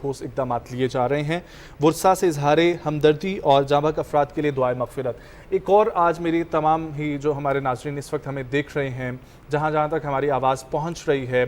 ٹھوس اقدامات لیے جا رہے ہیں۔ ورثاء سے اظہار ہمدردی اور جاں بحق افراد کے لیے دعائے مغفرت۔ ایک اور آج میری تمام ہی جو ہمارے ناظرین اس وقت ہمیں دیکھ رہے ہیں، جہاں جہاں تک ہماری آواز پہنچ رہی ہے،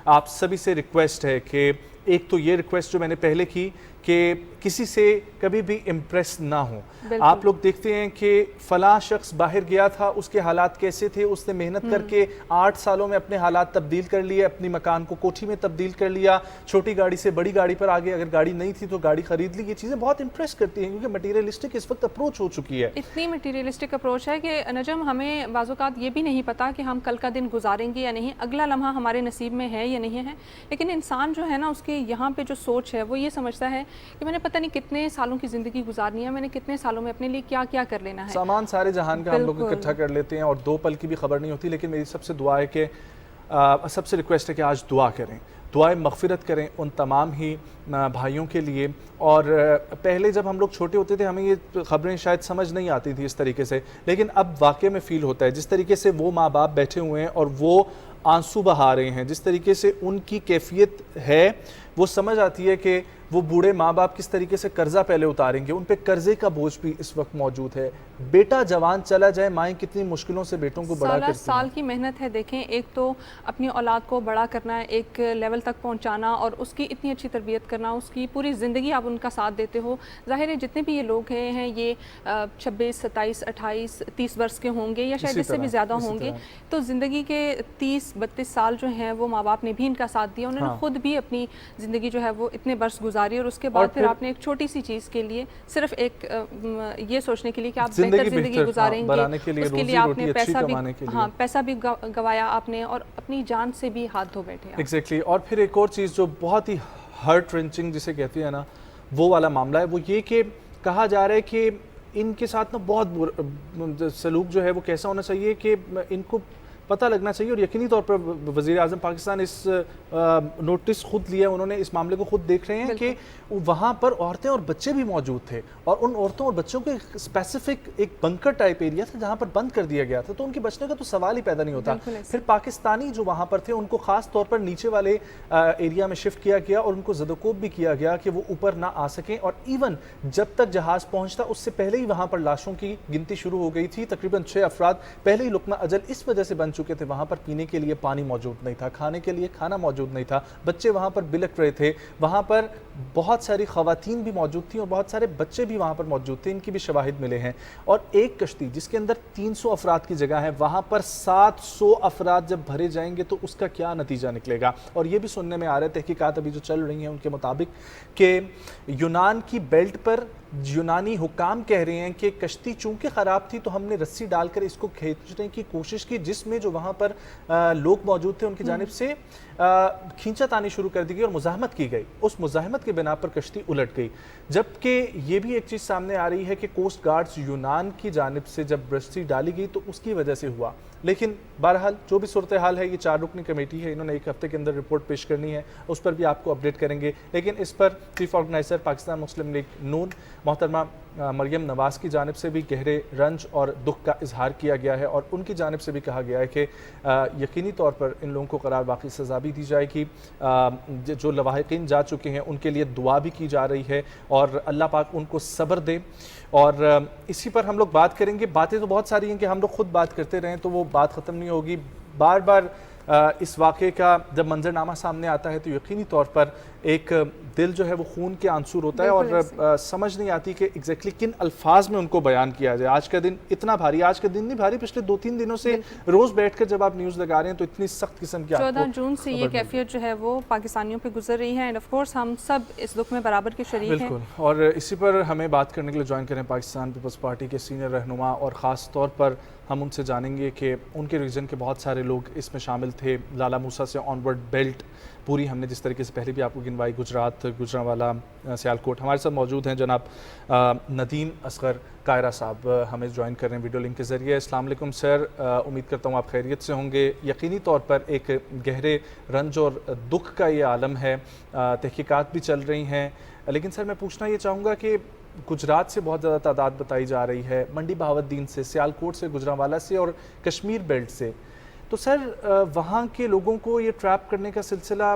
آپ سبھی سے ریکویسٹ ہے کہ ایک تو یہ ریکویسٹ جو میں نے پہلے کی کہ کسی سے کبھی بھی امپریس نہ ہوں۔ آپ لوگ دیکھتے ہیں کہ فلاں شخص باہر گیا تھا، اس کے حالات کیسے تھے، اس نے محنت کر کے 8 سالوں میں اپنے حالات تبدیل کر لیے، اپنی مکان کو کوٹھی میں تبدیل کر لیا، چھوٹی گاڑی سے بڑی گاڑی پر آگے، اگر گاڑی نہیں تھی تو گاڑی خرید لی۔ یہ چیزیں بہت امپریس کرتی ہیں کیونکہ مٹیریلسٹک اس وقت اپروچ ہو چکی ہے۔ اتنی مٹیریلسٹک اپروچ ہے کہ نجم ہمیں بعض اوقات یہ بھی نہیں پتا کہ ہم کل کا دن گزاریں گے یا نہیں، اگلا لمحہ ہمارے نصیب میں ہے یا نہیں ہے، لیکن انسان جو ہے نا، اس کے یہاں پہ جو سوچ ہے وہ یہ سمجھتا ہے کہ میں نے پتہ نہیں کتنے سالوں کی زندگی گزارنی ہے، میں نے کتنے سالوں میں اپنے لیے کیا کیا کر لینا ہے۔ سامان سارے جہان کا ہم لوگ اکٹھا کر لیتے ہیں اور 2 پل کی بھی خبر نہیں ہوتی، لیکن میری سب سے دعا ہے کہ سب سے ریکویسٹ ہے کہ آج دعا کریں، دعائیں مغفرت کریں ان تمام ہی بھائیوں کے لیے۔ اور پہلے جب ہم لوگ چھوٹے ہوتے تھے ہمیں یہ خبریں شاید سمجھ نہیں آتی تھی اس طریقے سے، لیکن اب واقعے میں فیل ہوتا ہے جس طریقے سے وہ ماں باپ بیٹھے ہوئے ہیں اور وہ آنسو بہا رہے ہیں، جس طریقے سے ان کی کیفیت ہے وہ سمجھ آتی ہے کہ وہ بوڑھے ماں باپ کس طریقے سے قرضہ پہلے اتاریں گے، ان پہ قرضے کا بوجھ بھی اس وقت موجود ہے۔ بیٹا جوان چلا جائے، مائیں کتنی مشکلوں سے بیٹوں کو بڑا کرتی ہیں۔ سال کی محنت ہے، دیکھیں ایک تو اپنی اولاد کو بڑا کرنا ہے، ایک لیول تک پہنچانا اور اس کی اتنی اچھی تربیت کرنا، اس کی پوری زندگی آپ ان کا ساتھ دیتے ہو۔ ظاہر ہے جتنے بھی یہ لوگ ہیں یہ 26 27 28 30 برس کے ہوں گے یا شاید اس سے بھی زیادہ ہوں گے، تو زندگی کے 30 32 سال جو ہیں وہ ماں باپ نے بھی ان کا ساتھ دیا، انہوں نے خود بھی اپنی زندگی جو ہے وہ اتنے برس گزاری، اور اس کے بعد پھر آپ نے ایک چھوٹی سی چیز کے لیے صرف ایک یہ سوچنے کے لیے کہ آپ بہتر زندگی گزاریں گے، اس کے لیے آپ نے پیسہ بھی گوایا آپ نے، اور اپنی جان سے بھی ہاتھ دھو بیٹھے۔ ایگزیکٹلی۔ اور پھر ایک اور چیز جو بہت ہی ہارٹ رنچنگ جسے کہتے ہیں نا، وہ والا معاملہ ہے، وہ یہ کہ کہا جا رہا ہے کہ ان کے ساتھ نا بہت سلوک جو ہے وہ کیسا ہونا چاہیے کہ ان کو پتہ لگنا چاہیے، اور یقینی طور پر وزیر اعظم پاکستان اس نوٹس خود لیا، انہوں نے اس معاملے کو خود دیکھ رہے ہیں کہ وہاں پر عورتیں اور بچے بھی موجود تھے، اور ان عورتوں اور بچوں کو ایک اسپیسیفک ایک بنکر ٹائپ ایریا تھا جہاں پر بند کر دیا گیا تھا، تو ان کے بچنے کا تو سوال ہی پیدا نہیں ہوتا۔ پھر پاکستانی جو وہاں پر تھے ان کو خاص طور پر نیچے والے ایریا میں شفٹ کیا گیا اور ان کو زدوکوب بھی کیا گیا کہ وہ اوپر نہ آ سکیں، اور ایون جب تک جہاز پہنچتا اس سے پہلے ہی وہاں پر لاشوں کی گنتی شروع ہو گئی تھی۔ تقریباً 6 افراد پہلے ہی لقمہ اجل اس وجہ سے بن چکے تھے، وہاں پر پینے کے لیے پانی موجود نہیں تھا، کھانے کے لیے کھانا موجود نہیں تھا، بچے وہاں پر بلک رہے تھے، وہاں پر بہت ساری خواتین بھی موجود تھیں اور بہت سارے بچے بھی وہاں پر موجود تھے، ان کی بھی شواہد ملے ہیں۔ اور ایک کشتی جس کے اندر 300 افراد کی جگہ ہے، وہاں پر 700 افراد جب بھرے جائیں گے تو اس کا کیا نتیجہ نکلے گا۔ اور یہ بھی سننے میں آ رہا ہے، تحقیقات ابھی جو چل رہی ہیں ان کے مطابق، کہ یونان کی بیلٹ پر یونانی حکام کہہ رہے ہیں کہ کشتی چونکہ خراب تھی تو ہم نے رسی ڈال کر اس کو کھینچنے کی کوشش کی، جس میں جو وہاں پر لوگ موجود تھے ان کی جانب سے کھینچت آنی شروع کر دی گئی اور مزاحمت کی گئی، اس مزاحمت کے بنا پر کشتی الٹ گئی۔ جبکہ یہ بھی ایک چیز سامنے آ رہی ہے کہ کوسٹ گارڈز یونان کی جانب سے جب رسی ڈالی گئی تو اس کی وجہ سے ہوا، لیکن بہرحال جو بھی صورتحال ہے، یہ 4 رکنی کمیٹی ہے، انہوں نے 1 ہفتے کے اندر رپورٹ پیش کرنی ہے، اس پر بھی آپ کو اپڈیٹ کریں گے۔ لیکن اس پر چیف آرگنائزر پاکستان مسلم لیگ نون محترمہ مریم نواز کی جانب سے بھی گہرے رنج اور دکھ کا اظہار کیا گیا ہے، اور ان کی جانب سے بھی کہا گیا ہے کہ یقینی طور پر ان لوگوں کو قرار باقی سزا بھی دی جائے گی، جو لواحقین جا چکے ہیں ان کے لیے دعا بھی کی جا رہی ہے، اور اللہ پاک ان کو صبر دے۔ اور اسی پر ہم لوگ بات کریں گے، باتیں تو بہت ساری ہیں کہ ہم لوگ خود بات کرتے رہیں تو وہ بات ختم نہیں ہوگی، بار بار اس واقعے کا جب منظرنامہ سامنے آتا ہے تو یقینی طور پر ایک دل جو ہے وہ خون کے آنسور ہوتا ہے، اور سمجھ نہیں آتی کہ ایگزیکٹلی کن الفاظ میں ان کو بیان کیا جائے۔ آج کا دن اتنا بھاری، آج کا دن نہیں بھاری، پچھلے 2-3 دنوں سے روز بیٹھ کر جب آپ نیوز لگا رہے ہیں تو اتنی سخت قسم کی 14 جون سے یہ کیفیت جو ہے وہ پاکستانیوں پہ گزر رہی ہے، اینڈ آف کورس ہم سب اس دکھ میں برابر کے شریک ہیں۔ بالکل، اور اسی پر ہمیں بات کرنے کے لیے جوائن کریں پاکستان پیپلز پارٹی کے سینئر رہنما، اور خاص طور پر ہم ان سے جانیں گے کہ ان کے ریجن کے بہت سارے لوگ اس میں شامل تھے، لالا موسیٰ سے آن ورڈ بیلٹ پوری ہم نے جس طریقے سے پہلے بھی آپ کو گنوائی، گجرات، گجرانوالہ، سیالکوٹ۔ ہمارے ساتھ موجود ہیں جناب ندیم اصغر کائرہ صاحب، ہمیں جوائن کر رہے ہیں ویڈیو لنک کے ذریعے۔ السلام علیکم سر، امید کرتا ہوں آپ خیریت سے ہوں گے۔ یقینی طور پر ایک گہرے رنج اور دکھ کا یہ عالم ہے، تحقیقات بھی چل رہی ہیں، لیکن سر میں پوچھنا یہ چاہوں گا کہ گجرات سے بہت زیادہ تعداد بتائی جا رہی ہے، منڈی بہاوالدین سے، سیالکوٹ سے، گجرانوالہ سے اور کشمیر بیلٹ سے، تو سر وہاں کے لوگوں کو یہ ٹریپ کرنے کا سلسلہ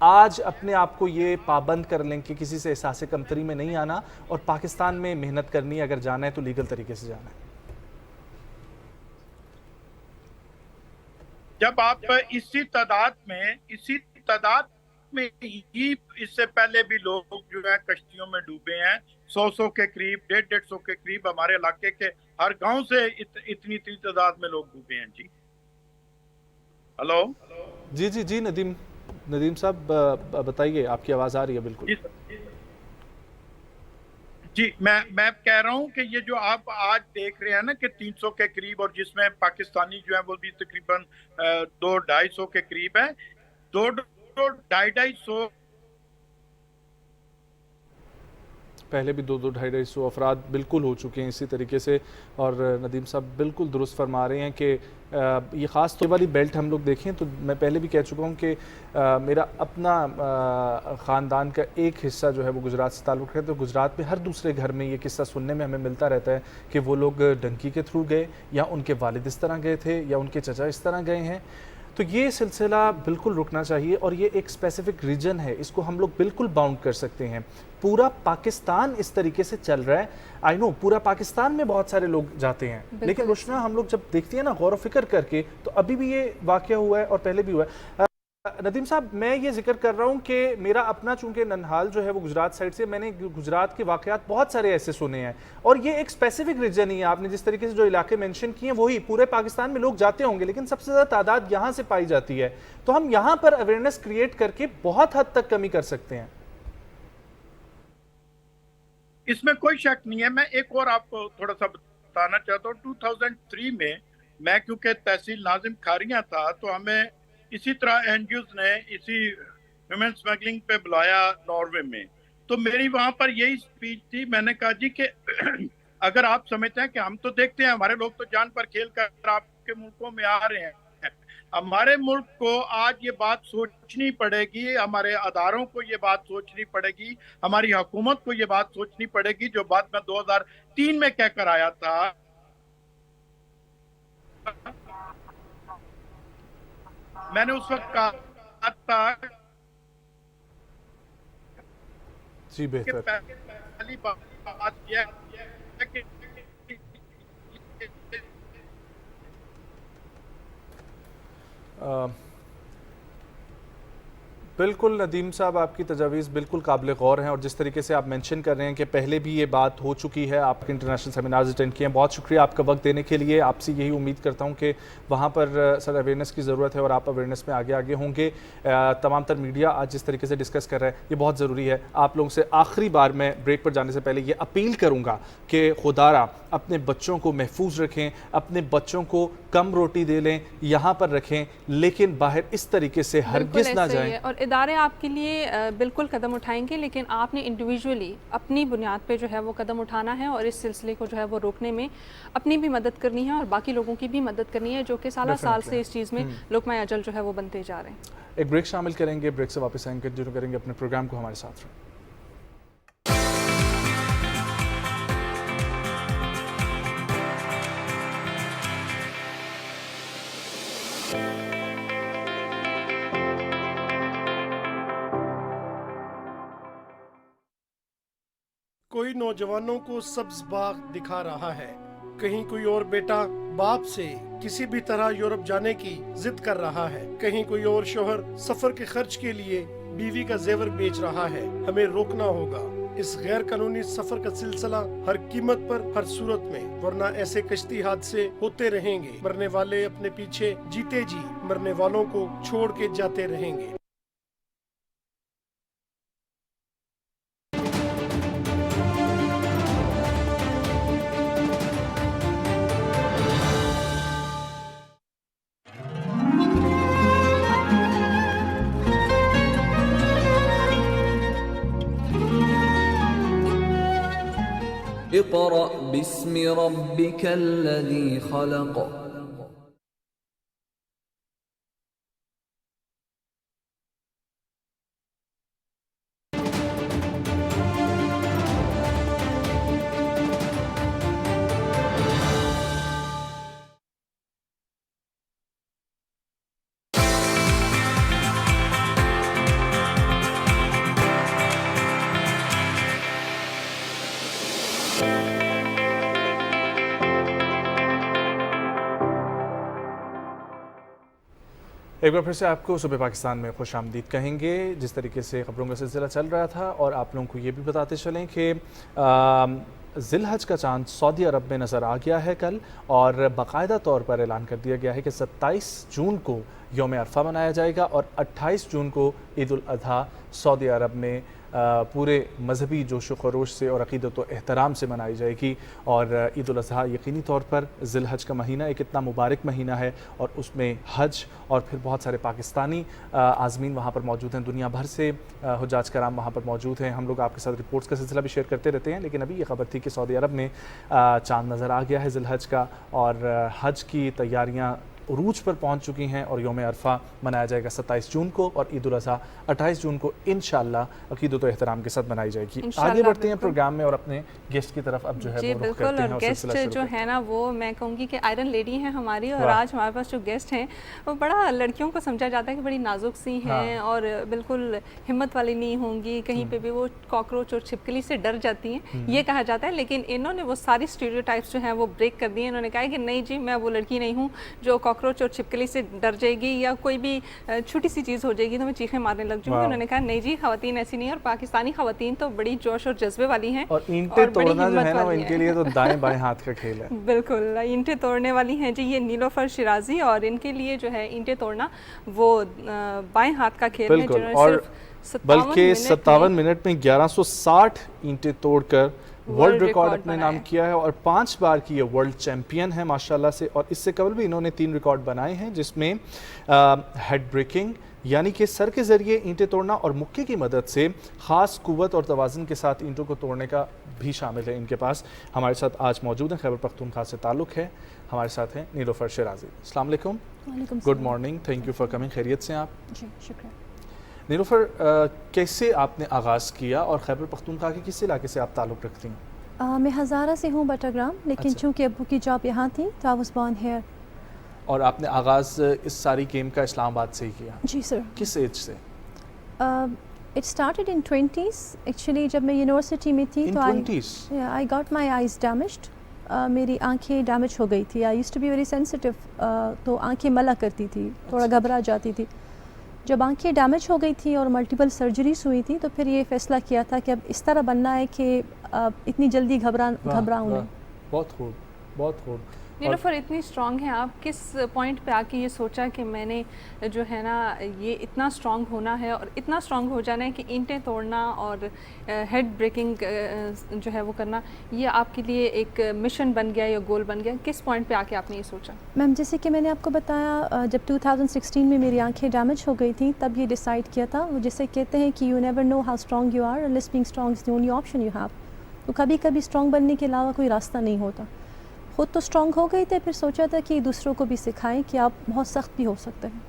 آج اپنے آپ کو یہ پابند کر لیں کہ کسی سے احساس کمتری میں نہیں آنا اور پاکستان میں محنت کرنی ہے، اگر جانا ہے تو لیگل طریقے سے جانا ہے؟ جب آپ اسی تعداد میں ہی اس سے پہلے بھی لوگ جو ہے کشتیوں میں ڈوبے ہیں، 100 کے قریب، 150 کے قریب ہمارے علاقے کے ہر گاؤں سے اتنی تعداد میں لوگ ڈوبے ہیں. جی ہلو جی ندیم صاحب بتائیے، آپ کی آواز آ رہی ہے بالکل. جی میں کہہ رہا ہوں کہ یہ جو آپ آج دیکھ رہے ہیں نا کہ 300 کے قریب، اور جس میں پاکستانی جو ہیں وہ بھی تقریباً 200-250 کے قریب ہے، 200-250 پہلے بھی 200-250 افراد بالکل ہو چکے ہیں اسی طریقے سے. اور ندیم صاحب بالکل درست فرما رہے ہیں کہ یہ خاص طور والی بیلٹ ہم لوگ دیکھیں تو میں پہلے بھی کہہ چکا ہوں کہ میرا اپنا خاندان کا ایک حصہ جو ہے وہ گجرات سے تعلق ہے، تو گجرات میں ہر دوسرے گھر میں یہ قصہ سننے میں ہمیں ملتا رہتا ہے کہ وہ لوگ ڈنکی کے تھرو گئے، یا ان کے والد اس طرح گئے تھے، یا ان کے چچا اس طرح گئے ہیں. تو یہ سلسلہ بالکل رکنا چاہیے، اور یہ ایک اسپیسیفک ریجن ہے، اس کو ہم لوگ بالکل باؤنڈ کر سکتے ہیں. پورا پاکستان اس طریقے سے چل رہا ہے. آئی نو پورا پاکستان میں بہت سارے لوگ جاتے ہیں، لیکن روشنا ہم لوگ جب دیکھتے ہیں نا غور و فکر کر کے، تو ابھی بھی یہ واقعہ ہوا ہے اور پہلے بھی ہوا ہے. ندیم صاحب میں یہ ذکر کر رہا ہوں کہ میرا اپنا چونکہ ننہال جو ہے وہ گجرات سائڈ سے، میں نے گجرات کے واقعات بہت سارے ایسے سنے ہیں، اور یہ ایک اسپیسیفک ریجن ہی ہے. آپ نے جس طریقے سے جو علاقے مینشن کیے ہیں وہی پورے پاکستان میں لوگ جاتے ہوں گے، لیکن سب سے زیادہ تعداد یہاں سے پائی جاتی ہے. تو ہم یہاں پر اویئرنیس کریٹ کر کے بہت حد تک کمی کر سکتے ہیں. اس میں کوئی شک نہیں ہے. میں ایک اور آپ کو تھوڑا سا بتانا چاہتا ہوں. 2003 میں کیونکہ تحصیل ناظم کھاریاں تھا، تو ہمیں اسی طرح این جی اوز نے اسی ہیومن سمیگلنگ پہ بلایا ناروے میں. تو میری وہاں پر یہی سپیچ تھی. میں نے کہا جی کہ اگر آپ سمجھتے ہیں کہ ہم تو دیکھتے ہیں ہمارے لوگ تو جان پر کھیل کر آپ کے ملکوں میں آ رہے ہیں، ہمارے ملک کو آج یہ بات سوچنی پڑے گی، ہمارے اداروں کو یہ بات سوچنی پڑے گی، ہماری حکومت کو یہ بات سوچنی پڑے گی، جو بات میں 2003 میں کہہ کر آیا تھا. میں نے اس وقت کہا تھا جی بہتر. پہلی بات یہ ہے کہ بالکل ندیم صاحب آپ کی تجاویز بالکل قابل غور ہیں، اور جس طریقے سے آپ مینشن کر رہے ہیں کہ پہلے بھی یہ بات ہو چکی ہے، آپ کے انٹرنیشنل سیمینارز اٹینڈ کیے ہیں. بہت شکریہ آپ کا وقت دینے کے لیے. آپ سے یہی امید کرتا ہوں کہ وہاں پر سر اویئرنیس کی ضرورت ہے، اور آپ اویئرنیس میں آگے ہوں گے. تمام تر میڈیا آج جس طریقے سے ڈسکس کر رہا ہے یہ بہت ضروری ہے. آپ لوگوں سے آخری بار میں بریک پر جانے سے پہلے یہ اپیل کروں گا کہ خدارا اپنے بچوں کو محفوظ رکھیں، اپنے بچوں کو کم روٹی دے لیں، یہاں پر رکھیں، لیکن باہر اس طریقے سے ہرگز نہ جائیں. اور ادارے آپ کے لیے بالکل قدم اٹھائیں گے، لیکن آپ نے انڈیویجولی اپنی بنیاد پہ جو ہے وہ قدم اٹھانا ہے، اور اس سلسلے کو جو ہے وہ روکنے میں اپنی بھی مدد کرنی ہے اور باقی لوگوں کی بھی مدد کرنی ہے جو کہ سالہ سال سے اس چیز میں لقمہ اجل جو ہے وہ بنتے جا رہے ہیں. ایک بریک شامل کریں گے، بریک سے واپس آئیں گے، کنٹینیو کریں گے اپنے پروگرام کو. ہمارے ساتھ رہیں. کوئی نوجوانوں کو سبز باغ دکھا رہا ہے، کہیں کوئی اور بیٹا باپ سے کسی بھی طرح یورپ جانے کی ضد کر رہا ہے، کہیں کوئی اور شوہر سفر کے خرچ کے لیے بیوی کا زیور بیچ رہا ہے. ہمیں روکنا ہوگا اس غیر قانونی سفر کا سلسلہ ہر قیمت پر، ہر صورت میں، ورنہ ایسے کشتی حادثے ہوتے رہیں گے. مرنے والے اپنے پیچھے جیتے جی مرنے والوں کو چھوڑ کے جاتے رہیں گے. اقرأ باسم ربك الذي خلق. ایک بار پھر سے آپ کو صبح پاکستان میں خوش آمدید کہیں گے. جس طریقے سے خبروں کا سلسلہ چل رہا تھا اور آپ لوگوں کو یہ بھی بتاتے چلیں کہ ذی الحج کا چاند سعودی عرب میں نظر آ گیا ہے کل, اور باقاعدہ طور پر اعلان کر دیا گیا ہے کہ 27 جون کو یوم عرفہ منایا جائے گا اور 28 جون کو عید الاضحیٰ سعودی عرب میں پورے مذہبی جوش و خروش سے اور عقیدت و احترام سے منائی جائے گی. اور عید الاضحیٰ یقینی طور پر ذی الحج کا مہینہ ایک اتنا مبارک مہینہ ہے, اور اس میں حج اور پھر بہت سارے پاکستانی عازمین وہاں پر موجود ہیں, دنیا بھر سے حجاج کرام وہاں پر موجود ہیں. ہم لوگ آپ کے ساتھ رپورٹس کا سلسلہ بھی شیئر کرتے رہتے ہیں, لیکن ابھی یہ خبر تھی کہ سعودی عرب میں چاند نظر آ گیا ہے ذی الحج کا, اور حج کی تیاریاں عروج پر پہنچ چکی ہیں, اور یوم عرفہ منایا جائے گا 27 جون کو, اور عید الاضحیٰ 28 جون کو انشاءاللہ عقیدت و احترام کے ساتھ منائی جائے گی. آگے بڑھتے ہیں پروگرام میں اور اپنے گیسٹ کی طرف اب جو ہے جی وہ رخ بالکل. کرتے ہیں اور اور گیسٹ سلسلہ جو ہے نا وہ میں کہوں گی کہ آئرن لیڈی ہیں ہماری, اور واہ. آج ہمارے پاس جو گیسٹ ہیں وہ بڑا لڑکیوں کو سمجھا جاتا ہے کہ بڑی نازک سی ہیں اور بالکل ہمت والی نہیں ہوں گی, کہیں پہ بھی وہ کاکروچ اور چھپکلی سے ڈر جاتی ہیں یہ کہا جاتا ہے. لیکن انہوں نے وہ ساری اسٹیریوٹائپس جو ہیں وہ بریک کر دی. انہوں نے کہا ہے کہ نہیں جی میں وہ لڑکی نہیں ہوں جو کاکروچ اور چھپکلی سے ڈر جائے گی, یا کوئی بھی چھوٹی سی چیز ہو جائے گی تو میں چیخیں مارنے لگ جاؤں گی. انہوں نے کہا نہیں جی خواتین ایسی نہیں ہیں, اور پاکستانی خواتین تو بڑی جوش اور جذبے والی ہیں, اور اینٹیں توڑنا جو ہے نا وہ ان کے لیے تو دائیں بائیں ہاتھ کا کھیل ہے. بالکل اینٹیں توڑنے والی ہیں جی یہ نیلوفر شیرازی, اور ان کے لیے جو ہے اینٹیں توڑنا وہ بائیں ہاتھ کا کھیل ہے. بالکل, اور بلکہ 57 منٹ میں 1160 اینٹیں توڑ کر ورلڈ ریکارڈ اپنے نام کیا ہے, اور 5 بار کی یہ ورلڈ چیمپئن ہے ماشاءاللہ سے. اور اس سے قبل بھی انہوں نے 3 ریکارڈ بنائے ہیں, جس میں ہیڈ بریکنگ یعنی کہ سر کے ذریعے اینٹیں توڑنا, اور مکے کی مدد سے خاص قوت اور توازن کے ساتھ اینٹوں کو توڑنے کا بھی شامل ہے ان کے پاس. ہمارے ساتھ آج موجود ہیں, خیبر پختونخوا سے تعلق ہے, ہمارے ساتھ ہیں نیلوفر شیرازی. السلام علیکم. وعلیکم good morning, thank you for coming. خیریت سے آپ؟ جی شکریہ. نیلوفر, کیسے آپ نے آغاز کیا اور خیبر پختونخوا کے کس علاقے سے آپ تعلق رکھتی ہیں؟ میں ہزارہ سے ہوں, بٹاگرام, لیکن چونکہ ابو کی جاب یہاں تھی تو آئی واز بورن ہیئر. اور آپ نے آغاز اس ساری گیم کا اسلام آباد سے ہی کیا؟ جی سر. کس ایج سے؟ It started in 20s actually. جب میں یونیورسٹی میں تھی تو I got my eyes damaged. میری آنکھیں ڈیمیج ہو گئی تھی. I used to be very sensitive, تو آنکھیں ملا کرتی تھی, تھوڑا گھبرا جاتی تھی. جب آنکھیں ڈیمیج ہو گئی تھیں اور ملٹیپل سرجریز ہوئی تھیں تو پھر یہ فیصلہ کیا تھا کہ اب اس طرح بننا ہے کہ اتنی جلدی گھبراؤں نہیں. بہت خوب, بہت خوب. نیلوفر اتنی اسٹرانگ ہیں آپ, کس پوائنٹ پہ آ کے یہ سوچا کہ میں نے جو ہے نا یہ اتنا اسٹرانگ ہونا ہے اور اتنا اسٹرانگ ہو جانا ہے کہ اینٹیں توڑنا اور ہیڈ بریکنگ جو ہے وہ کرنا, یہ آپ کے لیے ایک مشن بن گیا یا گول بن گیا؟ کس پوائنٹ پہ آ کے آپ نے یہ سوچا؟ میم جیسے کہ میں نے آپ کو بتایا, جب 2016 میں میری آنکھیں ڈیمیج ہو گئی تھیں تب یہ ڈیسائیڈ کیا تھا. وہ جیسے کہتے ہیں کہ you never know how strong you are unless being strong is the only option you have. تو کبھی کبھی اسٹرانگ بننے کے علاوہ کوئی راستہ نہیں ہوتا. خود تو اسٹرانگ ہو گئے تھے, پھر سوچا تھا کہ دوسروں کو بھی سکھائیں کہ آپ بہت سخت بھی ہو سکتے ہیں.